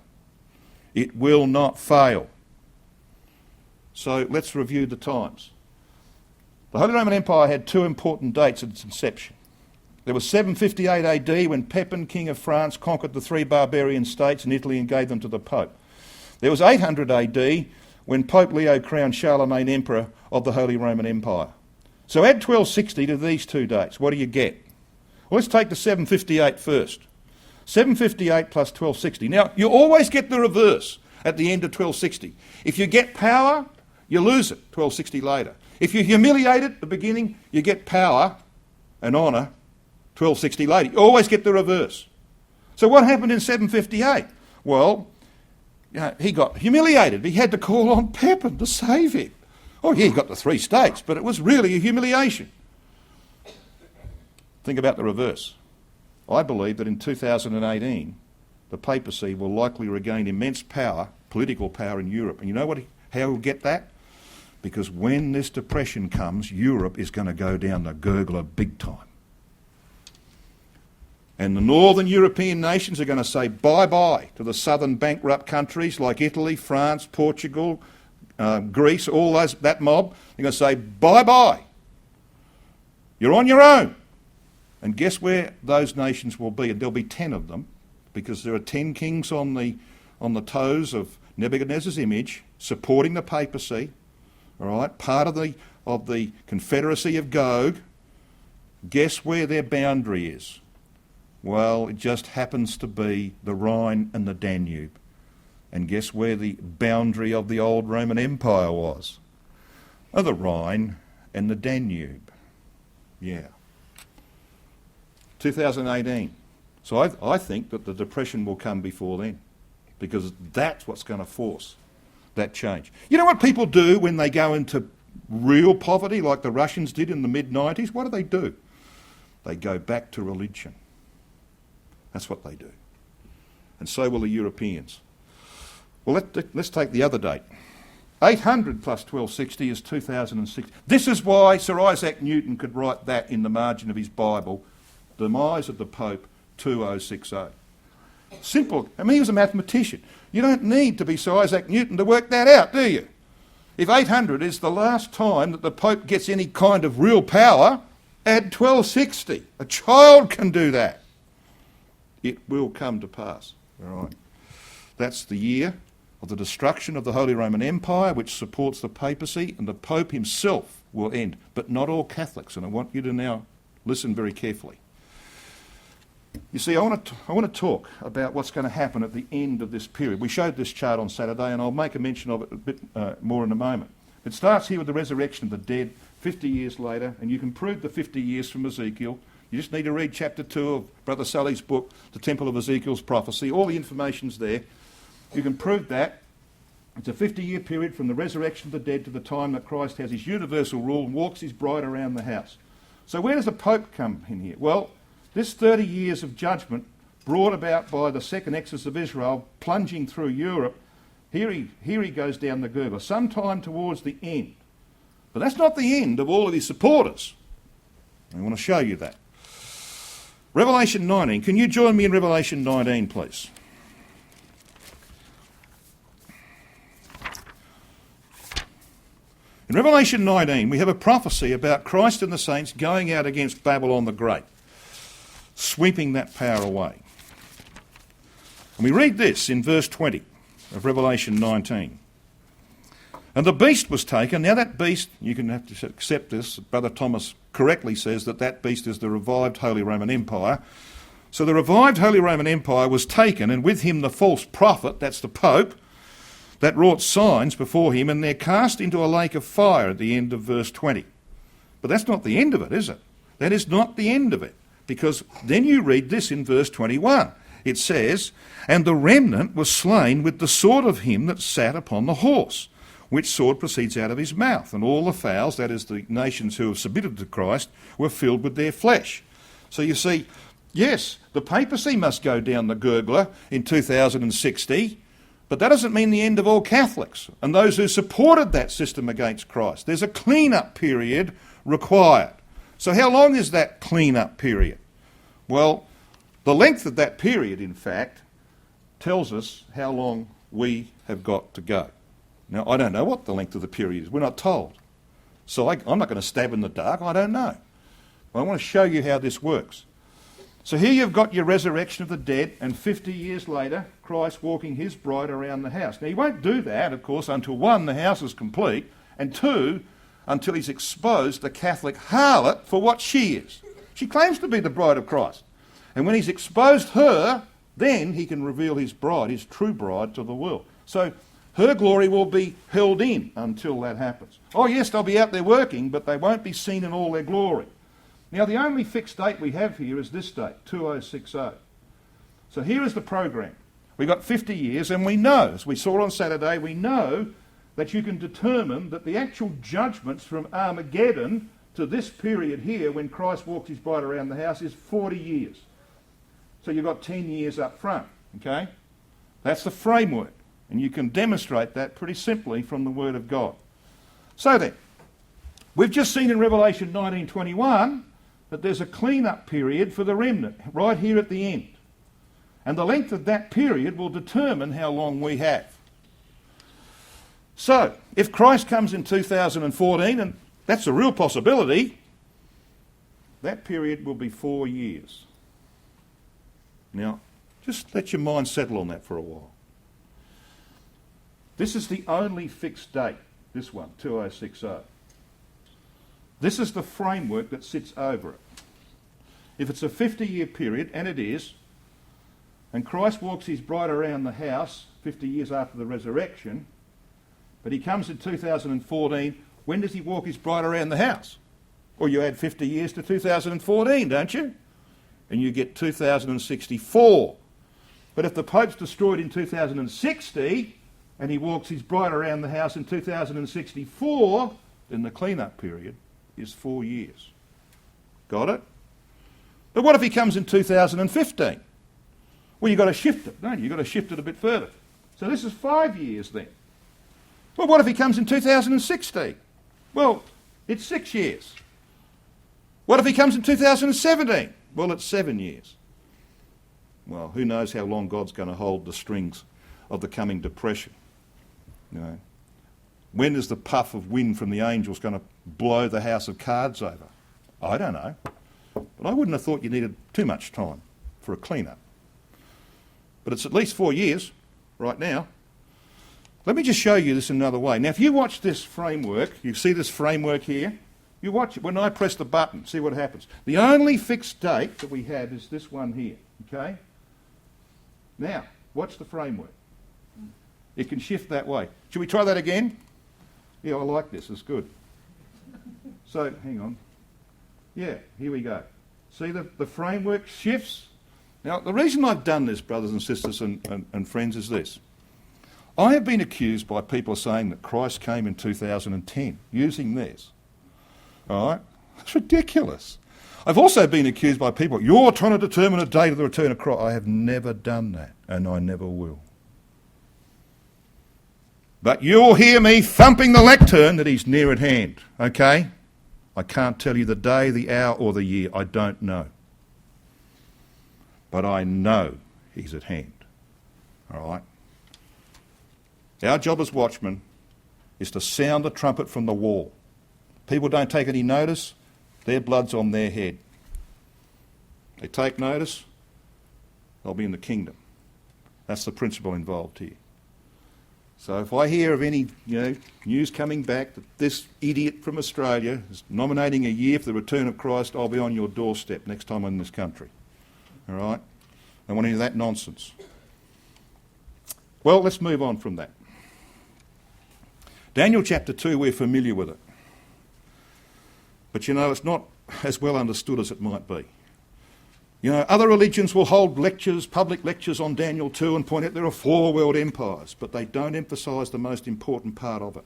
It will not fail. So let's review the times. The Holy Roman Empire had two important dates at its inception. There was 758 AD when Pepin, king of France, conquered the three barbarian states in Italy and gave them to the Pope. There was 800 AD when Pope Leo crowned Charlemagne emperor of the Holy Roman Empire. So add 1260 to these two dates. What do you get? Well, let's take the 758 first. 758 plus 1260. Now, you always get the reverse at the end of 1260. If you get power, you lose it 1260 later. If you humiliate it at the beginning, you get power and honour 1260 later. You always get the reverse. So what happened in 758? Well, he got humiliated. He had to call on Pepin to save him. Oh, yeah, he got the 3 states, but it was really a humiliation. Think about the reverse. I believe that in 2018, the papacy will likely regain immense power, political power in Europe. And you know how we'll get that? Because when this depression comes, Europe is going to go down the gurgler big time. And the northern European nations are going to say bye-bye to the southern bankrupt countries like Italy, France, Portugal, Greece, all that mob. They're going to say bye-bye. You're on your own. And guess where those nations will be? And there'll be 10 of them, because there are 10 kings on the toes of Nebuchadnezzar's image, supporting the papacy, all right, part of the confederacy of Gog. Guess where their boundary is? Well, it just happens to be the Rhine and the Danube. And guess where the boundary of the old Roman Empire was? Oh, the Rhine and the Danube. Yeah. 2018. So I think that the depression will come before then, because that's what's going to force that change. You know what people do when they go into real poverty, like the Russians did in the mid-90s? What do? They go back to religion. That's what they do. And so will the Europeans. Well, let's take the other date. 800 plus 1260 is 2006. This is why Sir Isaac Newton could write that in the margin of his Bible, demise of the Pope 2060. Simple. I mean, he was a mathematician. You don't need to be Sir Isaac Newton to work that out, do you? If 800 is the last time that the Pope gets any kind of real power, add 1260. A child can do that. It will come to pass. All right. That's the year of the destruction of the Holy Roman Empire, which supports the papacy, and the Pope himself will end, but not all Catholics. And I want you to now listen very carefully. You see, I want to talk about what's going to happen at the end of this period. We showed this chart on Saturday, and I'll make a mention of it a bit more in a moment. It starts here with the resurrection of the dead 50 years later, and you can prove the 50 years from Ezekiel. You just need to read chapter 2 of Brother Sully's book, The Temple of Ezekiel's Prophecy. All the information's there. You can prove that. It's a 50-year period from the resurrection of the dead to the time that Christ has his universal rule and walks his bride around the house. So where does the Pope come in here? Well, this 30 years of judgment brought about by the second exodus of Israel plunging through Europe, here he goes down the gurgler, sometime towards the end. But that's not the end of all of his supporters. I want to show you that. Revelation 19. Can you join me in Revelation 19, please? In Revelation 19, we have a prophecy about Christ and the saints going out against Babylon the Great, sweeping that power away. And we read this in verse 20 of Revelation 19. And the beast was taken. Now that beast, you can have to accept this, Brother Thomas correctly says that that beast is the revived Holy Roman Empire. So the revived Holy Roman Empire was taken, and with him the false prophet, that's the Pope, that wrought signs before him, and they're cast into a lake of fire at the end of verse 20. But that's not the end of it, is it? That is not the end of it, because then you read this in verse 21. It says, and the remnant was slain with the sword of him that sat upon the horse, which sword proceeds out of his mouth, and all the fowls, that is the nations who have submitted to Christ, were filled with their flesh. So you see, yes, the papacy must go down the gurgler in 2060, but that doesn't mean the end of all Catholics and those who supported that system against Christ. There's a clean-up period required. So how long is that clean-up period? Well, the length of that period, in fact, tells us how long we have got to go. Now, I don't know what the length of the period is. We're not told. So I'm not going to stab in the dark. I don't know. I want to show you how this works. So here you've got your resurrection of the dead, and 50 years later, Christ walking his bride around the house. Now, he won't do that, of course, until 1, the house is complete, and 2, until he's exposed the Catholic harlot for what she is. She claims to be the bride of Christ. And when he's exposed her, then he can reveal his bride, his true bride, to the world. So her glory will be held in until that happens. Oh, yes, they'll be out there working, but they won't be seen in all their glory. Now, the only fixed date we have here is this date, 2060. So here is the program. We've got 50 years, and we know, as we saw on Saturday, we know that you can determine that the actual judgments from Armageddon to this period here, when Christ walked his bride around the house, is 40 years. So you've got 10 years up front, okay? That's the framework, and you can demonstrate that pretty simply from the Word of God. So then, we've just seen in Revelation 19:21 that there's a clean-up period for the remnant right here at the end. And the length of that period will determine how long we have. So, if Christ comes in 2014, and that's a real possibility, that period will be 4 years. Now, just let your mind settle on that for a while. This is the only fixed date, this one, 2060. This is the framework that sits over it. If it's a 50-year period, and it is, and Christ walks his bride around the house 50 years after the resurrection, but he comes in 2014, when does he walk his bride around the house? Well, you add 50 years to 2014, don't you? And you get 2064. But if the Pope's destroyed in 2060, and he walks his bride around the house in 2064, then the clean-up period is 4 years. Got it? But what if he comes in 2015? Well, you've got to shift it, don't you? You've got to shift it a bit further. So this is 5 years then. Well, what if he comes in 2016? Well, it's 6 years. What if he comes in 2017? Well, it's 7 years. Well, who knows how long God's going to hold the strings of the coming depression? You know, when is the puff of wind from the angels going to blow the house of cards over? I don't know. But I wouldn't have thought you needed too much time for a clean-up. But it's at least 4 years right now. Let me just show you this another way. Now, if you watch this framework, you see this framework here, You watch it. When I press the button, see what happens. The only fixed date that we have is this one here, okay? Now, watch the framework. It can shift that way. Should we try that again? Yeah, I like this. It's good. So, hang on. Yeah, here we go. See, the framework shifts. Now, the reason I've done this, brothers and sisters and friends, is this. I have been accused by people saying that Christ came in 2010, using this. All right? That's ridiculous. I've also been accused by people, you're trying to determine a date of the return of Christ. I have never done that, and I never will. But you'll hear me thumping the lectern that he's near at hand, okay? I can't tell you the day, the hour, or the year. I don't know. But I know he's at hand, all right? Our job as watchmen is to sound the trumpet from the wall. People don't take any notice, their blood's on their head. They take notice, they'll be in the kingdom. That's the principle involved here. So if I hear of any news coming back that this idiot from Australia is nominating a year for the return of Christ, I'll be on your doorstep next time I'm in this country. All right? I don't want any of that nonsense. Well, let's move on from that. Daniel chapter 2, we're familiar with it. But it's not as well understood as it might be. Other religions will hold lectures, public lectures on Daniel 2 and point out there are 4 world empires, but they don't emphasise the most important part of it.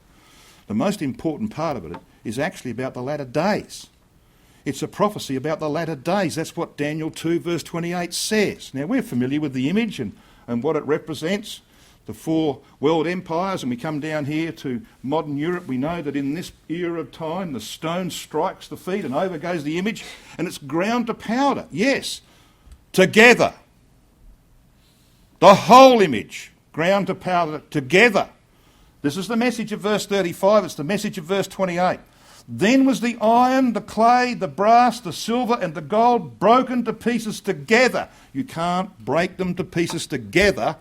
The most important part of it is actually about the latter days. It's a prophecy about the latter days. That's what Daniel 2 verse 28 says. Now, we're familiar with the image and what it represents, the 4 world empires, and we come down here to modern Europe. We know that in this era of time, the stone strikes the feet and over goes the image, and it's ground to powder. Yes, together. The whole image, ground to powder together. This is the message of verse 35. It's the message of verse 28. Then was the iron, the clay, the brass, the silver, and the gold broken to pieces together. You can't break them to pieces together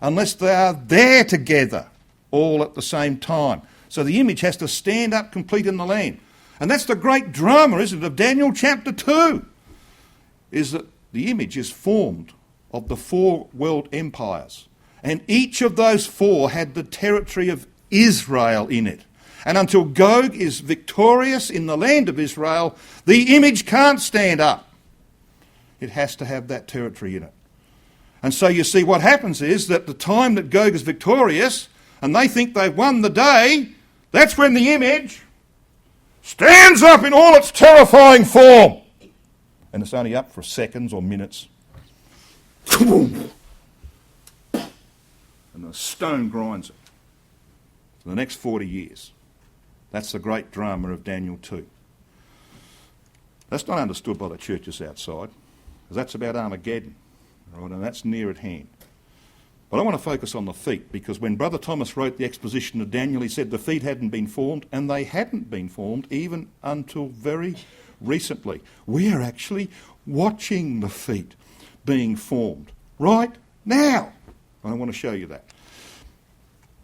unless they are there together, all at the same time. So the image has to stand up complete in the land. And that's the great drama, isn't it, of Daniel chapter 2, is that the image is formed of the 4 world empires. And each of those 4 had the territory of Israel in it. And until Gog is victorious in the land of Israel, the image can't stand up. It has to have that territory in it. And so you see what happens is that the time that Gog is victorious and they think they've won the day, that's when the image stands up in all its terrifying form. And it's only up for seconds or minutes. And the stone grinds it for the next 40 years. That's the great drama of Daniel 2. That's not understood by the churches outside, because that's about Armageddon. Right, and that's near at hand. But I want to focus on the feet, because when Brother Thomas wrote the exposition of Daniel, he said the feet hadn't been formed, and they hadn't been formed even until very recently. We are actually watching the feet being formed right now. And I want to show you that.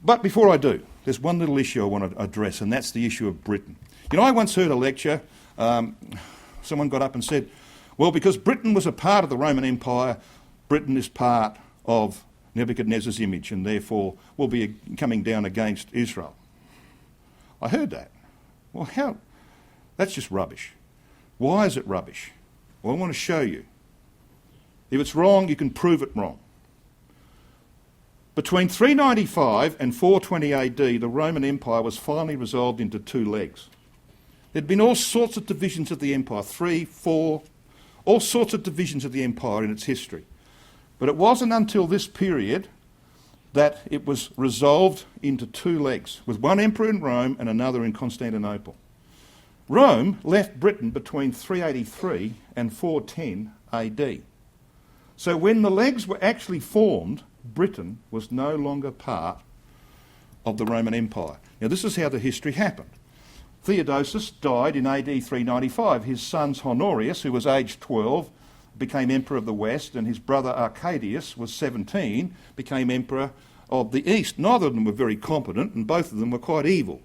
But before I do, there's one little issue I want to address, and that's the issue of Britain. I once heard a lecture, someone got up and said, well, because Britain was a part of the Roman Empire, Britain is part of Nebuchadnezzar's image and therefore will be coming down against Israel. I heard that. Well, how? That's just rubbish. Why is it rubbish? Well, I want to show you. If it's wrong, you can prove it wrong. Between 395 and 420 AD, the Roman Empire was finally resolved into 2 legs. There'd been all sorts of divisions of the empire, 3, 4, all sorts of divisions of the empire in its history. But it wasn't until this period that it was resolved into 2 legs, with one emperor in Rome and another in Constantinople. Rome left Britain between 383 and 410 AD. So when the legs were actually formed, Britain was no longer part of the Roman Empire. Now, this is how the history happened. Theodosius died in AD 395. His son Honorius, who was aged 12, became emperor of the West, and his brother Arcadius was 17, became emperor of the East. Neither of them were very competent, and both of them were quite evil.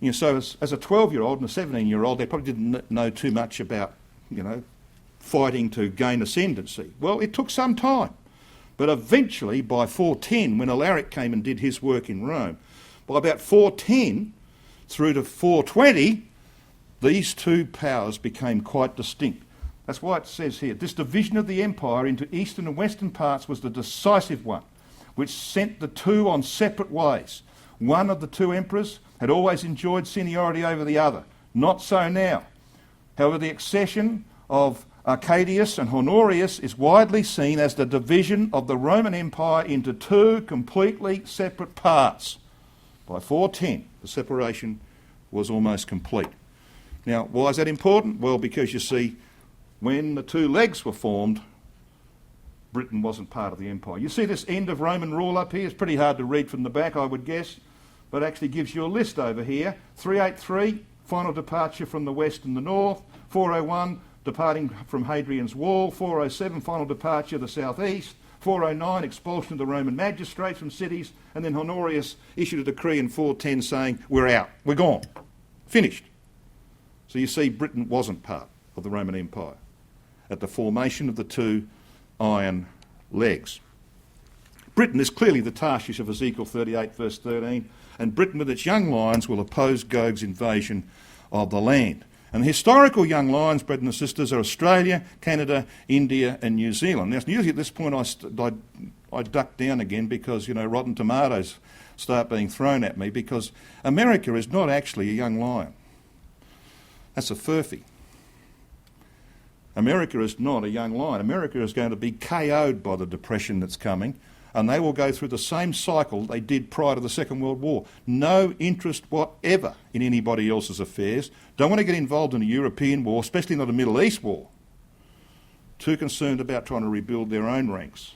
You know, so as a 12-year-old and a 17-year-old, they probably didn't know too much about, fighting to gain ascendancy. Well, it took some time. But eventually, by 410, when Alaric came and did his work in Rome, by about 410 through to 420, these two powers became quite distinct. That's why it says here, this division of the empire into eastern and western parts was the decisive one, which sent the two on separate ways. One of the two emperors had always enjoyed seniority over the other. Not so now. However, the accession of Arcadius and Honorius is widely seen as the division of the Roman Empire into two completely separate parts. By 410, the separation was almost complete. Now, why is that important? Well, because you see, when the two legs were formed, Britain wasn't part of the empire. You see this end of Roman rule up here? It's pretty hard to read from the back, I would guess, but actually gives you a list over here. 383, final departure from the west and the north. 401, departing from Hadrian's Wall. 407, final departure the southeast. 409, expulsion of the Roman magistrates from cities. And then Honorius issued a decree in 410 saying, we're out, we're gone, finished. So you see, Britain wasn't part of the Roman Empire at the formation of the two iron legs. Britain is clearly the Tarshish of Ezekiel 38 verse 13, and Britain with its young lions will oppose Gog's invasion of the land. And the historical young lions, brothers and sisters, are Australia, Canada, India and New Zealand. Now, usually at this point I duck down again because, rotten tomatoes start being thrown at me, because America is not actually a young lion. That's a furphy. America is not a young lion. America is going to be KO'd by the depression that's coming, and they will go through the same cycle they did prior to the Second World War. No interest whatever in anybody else's affairs. Don't want to get involved in a European war, especially not a Middle East war. Too concerned about trying to rebuild their own ranks.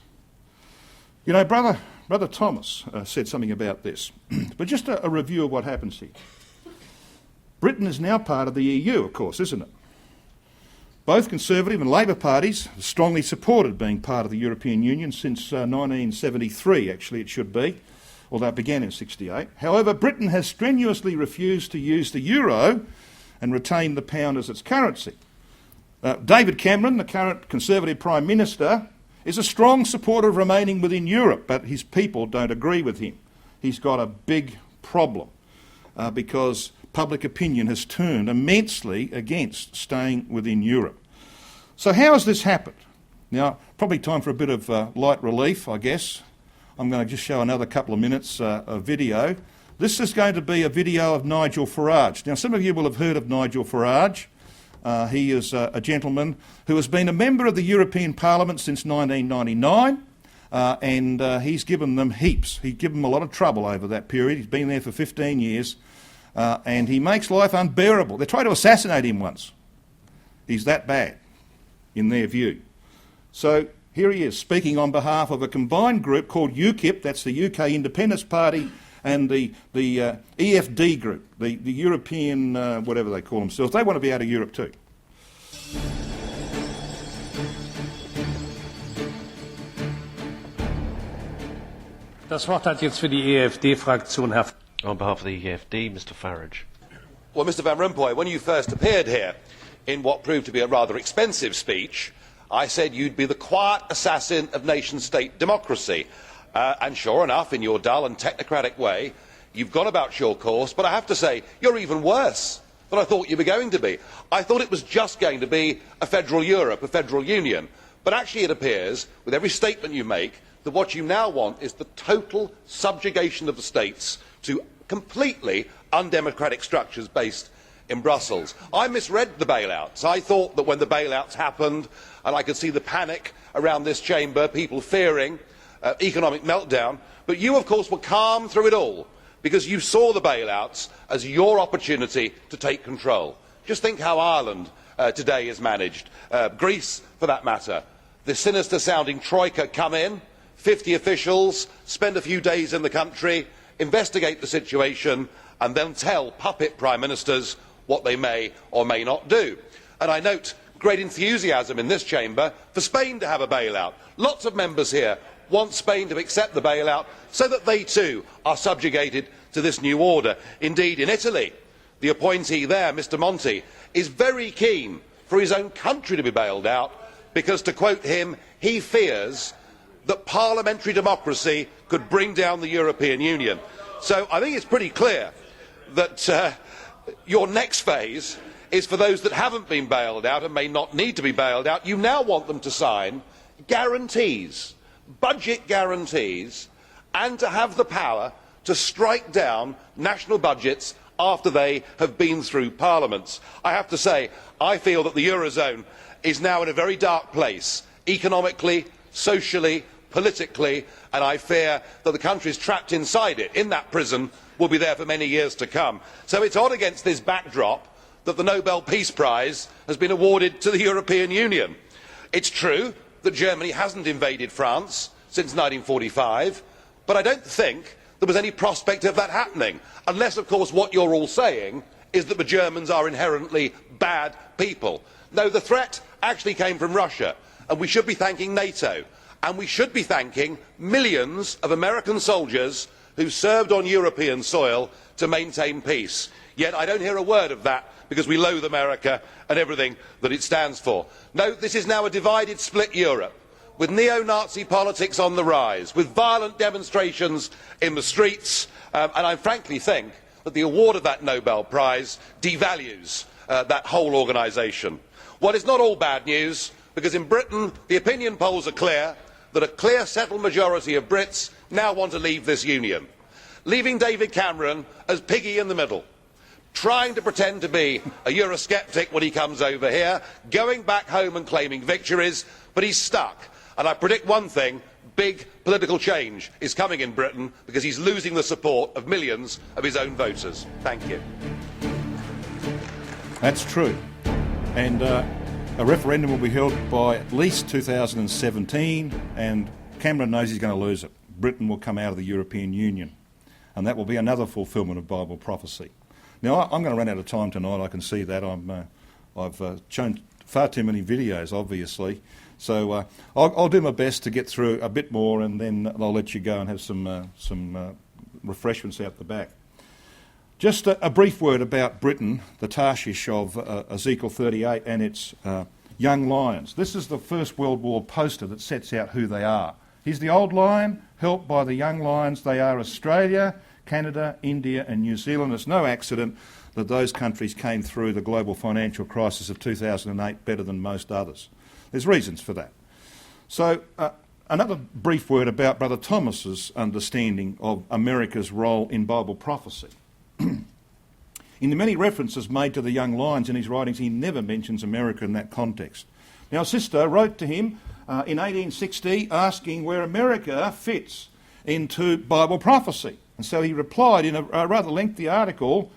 Brother Thomas said something about this. But just a review of what happens here. Britain is now part of the EU, of course, isn't it? Both Conservative and Labor parties have strongly supported being part of the European Union since 1973, actually it should be, although it began in 1968. However, Britain has strenuously refused to use the euro and retain the pound as its currency. David Cameron, the current Conservative Prime Minister, is a strong supporter of remaining within Europe, but his people don't agree with him. He's got a big problem because public opinion has turned immensely against staying within Europe. So how has this happened? Now, probably time for a bit of light relief, I guess. I'm going to just show another couple of minutes of video. This is going to be a video of Nigel Farage. Now, some of you will have heard of Nigel Farage. He is a gentleman who has been a member of the European Parliament since 1999, and he's given them heaps. He's given them a lot of trouble over that period. He's been there for 15 years. And he makes life unbearable. They tried to assassinate him once. He's that bad, in their view. So here he is, speaking on behalf of a combined group called UKIP, that's the UK Independence Party, and the EFD group, the European, whatever they call themselves. They want to be out of Europe too. Das Wort hat jetzt für die EFD-Fraktion Herr. On behalf of the EFD, Mr Farage. Well, Mr Van Rompuy, when you first appeared here in what proved to be a rather expensive speech, I said you'd be the quiet assassin of nation-state democracy. And sure enough, in your dull and technocratic way, you've gone about your course, but I have to say, you're even worse than I thought you were going to be. I thought it was just going to be a federal Europe, a federal union. But actually it appears, with every statement you make, that what you now want is the total subjugation of the states to completely undemocratic structures based in Brussels. I misread the bailouts. I thought that when the bailouts happened, and I could see the panic around this chamber, people fearing economic meltdown, but you of course were calm through it all because you saw the bailouts as your opportunity to take control. Just think how Ireland today is managed, Greece for that matter. The sinister sounding troika come in, 50 officials, spend a few days in the country, investigate the situation and then tell puppet prime ministers what they may or may not do. And I note great enthusiasm in this chamber for Spain to have a bailout. Lots of members here want Spain to accept the bailout so that they too are subjugated to this new order. Indeed, in Italy, the appointee there, Mr Monti, is very keen for his own country to be bailed out because, to quote him, he fears that parliamentary democracy could bring down the European Union. So I think it's pretty clear that your next phase is for those that haven't been bailed out and may not need to be bailed out. You now want them to sign guarantees, budget guarantees, and to have the power to strike down national budgets after they have been through parliaments. I have to say, I feel that the Eurozone is now in a very dark place, economically, socially, politically, and I fear that the countries trapped inside it, in that prison, will be there for many years to come. So it's odd against this backdrop that the Nobel Peace Prize has been awarded to the European Union. It's true that Germany hasn't invaded France since 1945, but I don't think there was any prospect of that happening, unless, of course, what you're all saying is that the Germans are inherently bad people. No, the threat actually came from Russia, and we should be thanking NATO, and we should be thanking millions of American soldiers who served on European soil to maintain peace. Yet I don't hear a word of that because we loathe America and everything that it stands for. No, this is now a divided, split Europe, with neo-Nazi politics on the rise, with violent demonstrations in the streets, and I frankly think that the award of that Nobel Prize devalues that whole organisation. Well, it's not all bad news, because in Britain the opinion polls are clear that a clear settled majority of Brits now want to leave this union, leaving David Cameron as piggy in the middle, trying to pretend to be a Eurosceptic when he comes over here, going back home and claiming victories, but he's stuck. And I predict one thing: big political change is coming in Britain because he's losing the support of millions of his own voters. Thank you. That's true. And a referendum will be held by at least 2017, and Cameron knows he's going to lose it. Britain will come out of the European Union, and that will be another fulfilment of Bible prophecy. Now, I'm going to run out of time tonight. I can see that. I've shown far too many videos, obviously. So I'll do my best to get through a bit more, and then I'll let you go and have some refreshments out the back. Just a brief word about Britain, the Tarshish of Ezekiel 38 and its young lions. This is the First World War poster that sets out who they are. Here's the old lion, helped by the young lions. They are Australia, Canada, India and New Zealand. It's no accident that those countries came through the global financial crisis of 2008 better than most others. There's reasons for that. So another brief word about Brother Thomas's understanding of America's role in Bible prophecy. In the many references made to the young lions in his writings, he never mentions America in that context. Now, a sister wrote to him in 1860 asking where America fits into Bible prophecy. And so he replied in a rather lengthy article,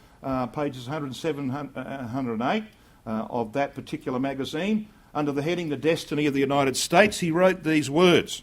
pages 107 and 108 of that particular magazine, under the heading The Destiny of the United States. He wrote these words: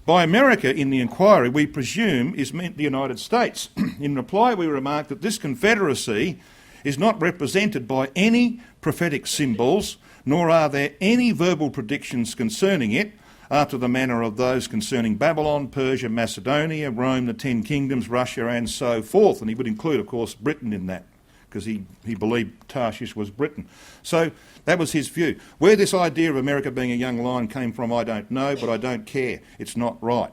"By America in the inquiry we presume is meant the United States. In reply we remark that this confederacy is not represented by any prophetic symbols, nor are there any verbal predictions concerning it, after the manner of those concerning Babylon, Persia, Macedonia, Rome, the 10 kingdoms, Russia and so forth." And he would include, of course, Britain in that, because he believed Tarshish was Britain. So that was his view. Where this idea of America being a young lion came from, I don't know, but I don't care. It's not right.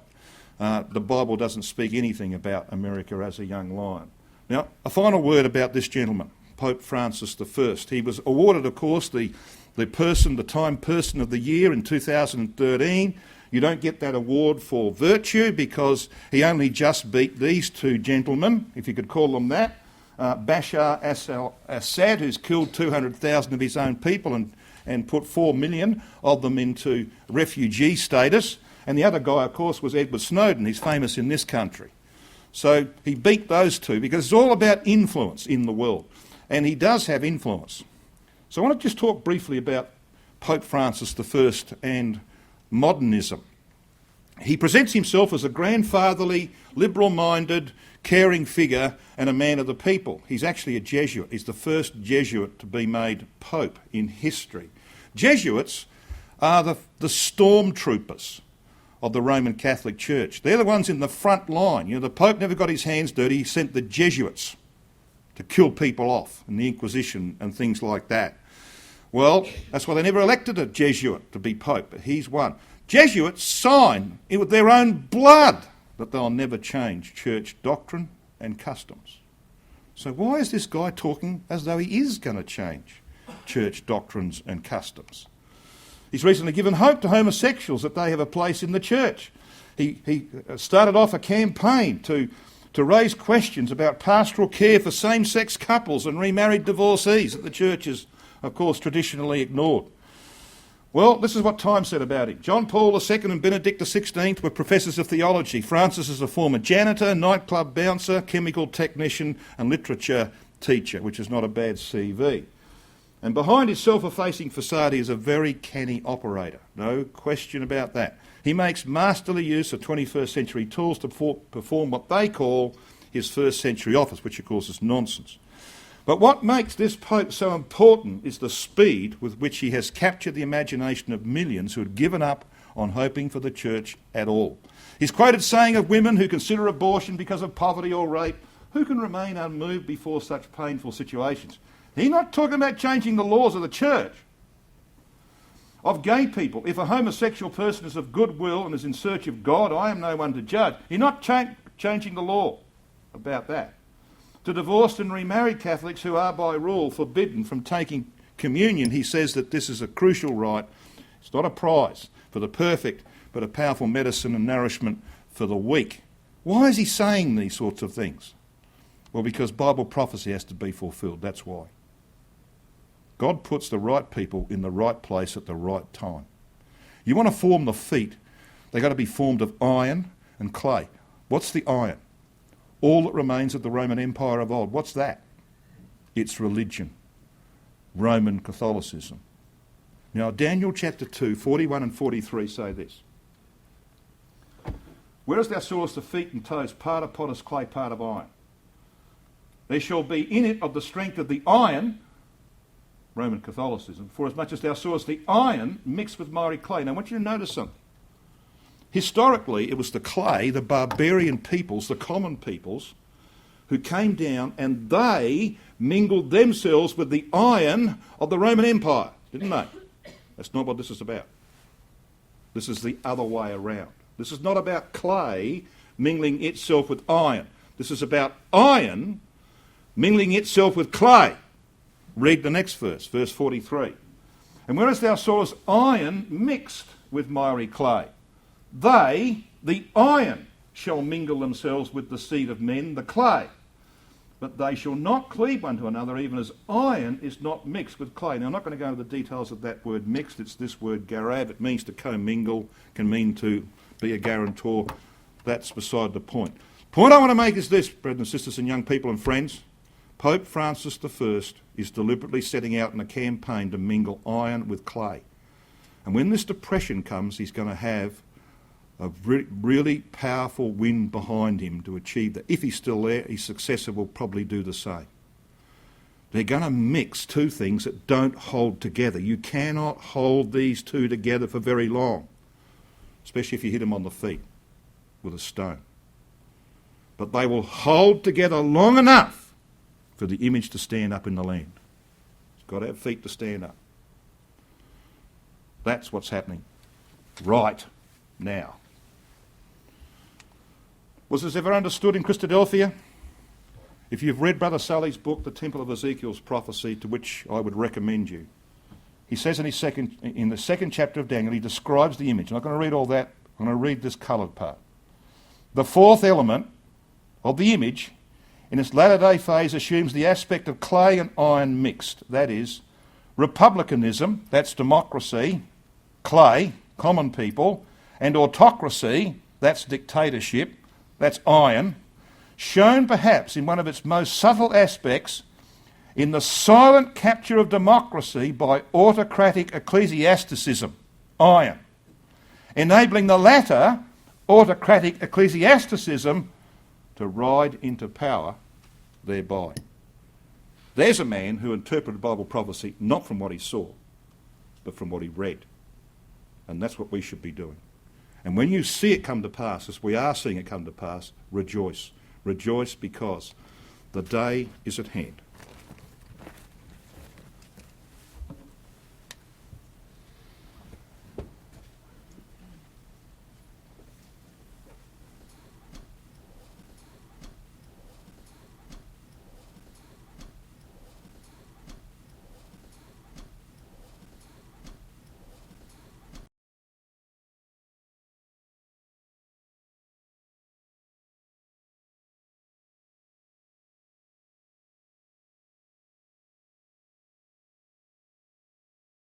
The Bible doesn't speak anything about America as a young lion. Now, a final word about this gentleman, Pope Francis I. He was awarded, of course, the Time Person of the Year in 2013. You don't get that award for virtue because he only just beat these two gentlemen, if you could call them that. Bashar al-Assad, who's killed 200,000 of his own people and put 4 million of them into refugee status. And the other guy, of course, was Edward Snowden. He's famous in this country. So he beat those two because it's all about influence in the world. And he does have influence. So I want to just talk briefly about Pope Francis I and modernism. He presents himself as a grandfatherly, liberal-minded, caring figure and a man of the people. He's actually a Jesuit. He's the first Jesuit to be made Pope in history. Jesuits are the stormtroopers of the Roman Catholic Church. They're the ones in the front line. You know, the Pope never got his hands dirty. He sent the Jesuits to kill people off, and the Inquisition and things like that. Well, that's why they never elected a Jesuit to be Pope, but he's one. Jesuits sign with their own blood that they'll never change church doctrine and customs. So why is this guy talking as though he is going to change church doctrines and customs? He's recently given hope to homosexuals that they have a place in the church. He started off a campaign to raise questions about pastoral care for same-sex couples and remarried divorcees that the church has, of course, traditionally ignored. Well, this is what Time said about him. John Paul II and Benedict XVI were professors of theology. Francis is a former janitor, nightclub bouncer, chemical technician and literature teacher, which is not a bad CV. And behind his self-effacing facade, he is a very canny operator. No question about that. He makes masterly use of 21st century tools to perform what they call his first century office, which of course is nonsense. But what makes this Pope so important is the speed with which he has captured the imagination of millions who had given up on hoping for the church at all. He's quoted saying of women who consider abortion because of poverty or rape, who can remain unmoved before such painful situations? He's not talking about changing the laws of the church. Of gay people, if a homosexual person is of goodwill and is in search of God, I am no one to judge. He's not changing the law about that. To divorced and remarried Catholics who are by rule forbidden from taking communion, he says that this is a crucial right. It's not a prize for the perfect, but a powerful medicine and nourishment for the weak. Why is he saying these sorts of things? Well, because Bible prophecy has to be fulfilled, that's why. God puts the right people in the right place at the right time. You want to form the feet, they've got to be formed of iron and clay. What's the iron? All that remains of the Roman Empire of old. What's that? It's religion. Roman Catholicism. Now, Daniel chapter 2, 41 and 43 say this. Whereas thou sawest the feet and toes, part of potter's clay, part of iron. There shall be in it of the strength of the iron, Roman Catholicism, for as much as thou sawest the iron mixed with miry clay. Now I want you to notice something. Historically, it was the clay, the barbarian peoples, the common peoples, who came down and they mingled themselves with the iron of the Roman Empire, didn't they? That's not what this is about. This is the other way around. This is not about clay mingling itself with iron. This is about iron mingling itself with clay. Read the next verse, verse 43. And whereas thou sawest iron mixed with miry clay, they, the iron, shall mingle themselves with the seed of men, the clay. But they shall not cleave one to another, even as iron is not mixed with clay. Now, I'm not going to go into the details of that word mixed. It's this word garab. It means to commingle, can mean to be a guarantor. That's beside the point. The point I want to make is this, brothers and sisters and young people and friends. Pope Francis I is deliberately setting out in a campaign to mingle iron with clay. And when this depression comes, he's going to have a really powerful wind behind him to achieve that. If he's still there, his successor will probably do the same. They're going to mix two things that don't hold together. You cannot hold these two together for very long, especially if you hit them on the feet with a stone. But they will hold together long enough for the image to stand up in the land. It's got to have feet to stand up. That's what's happening right now. Was this ever understood in Christadelphia? If you've read Brother Sully's book, The Temple of Ezekiel's Prophecy, to which I would recommend you, he says in the second chapter of Daniel, he describes the image. I'm not going to read all that. I'm going to read this coloured part. The fourth element of the image in its latter-day phase assumes the aspect of clay and iron mixed. That is, republicanism, that's democracy, clay, common people, and autocracy, that's dictatorship, that's iron, shown perhaps in one of its most subtle aspects in the silent capture of democracy by autocratic ecclesiasticism, iron, enabling the latter, autocratic ecclesiasticism, to ride into power thereby. There's a man who interpreted Bible prophecy not from what he saw, but from what he read. And that's what we should be doing. And when you see it come to pass, as we are seeing it come to pass, rejoice. Rejoice because The day is at hand.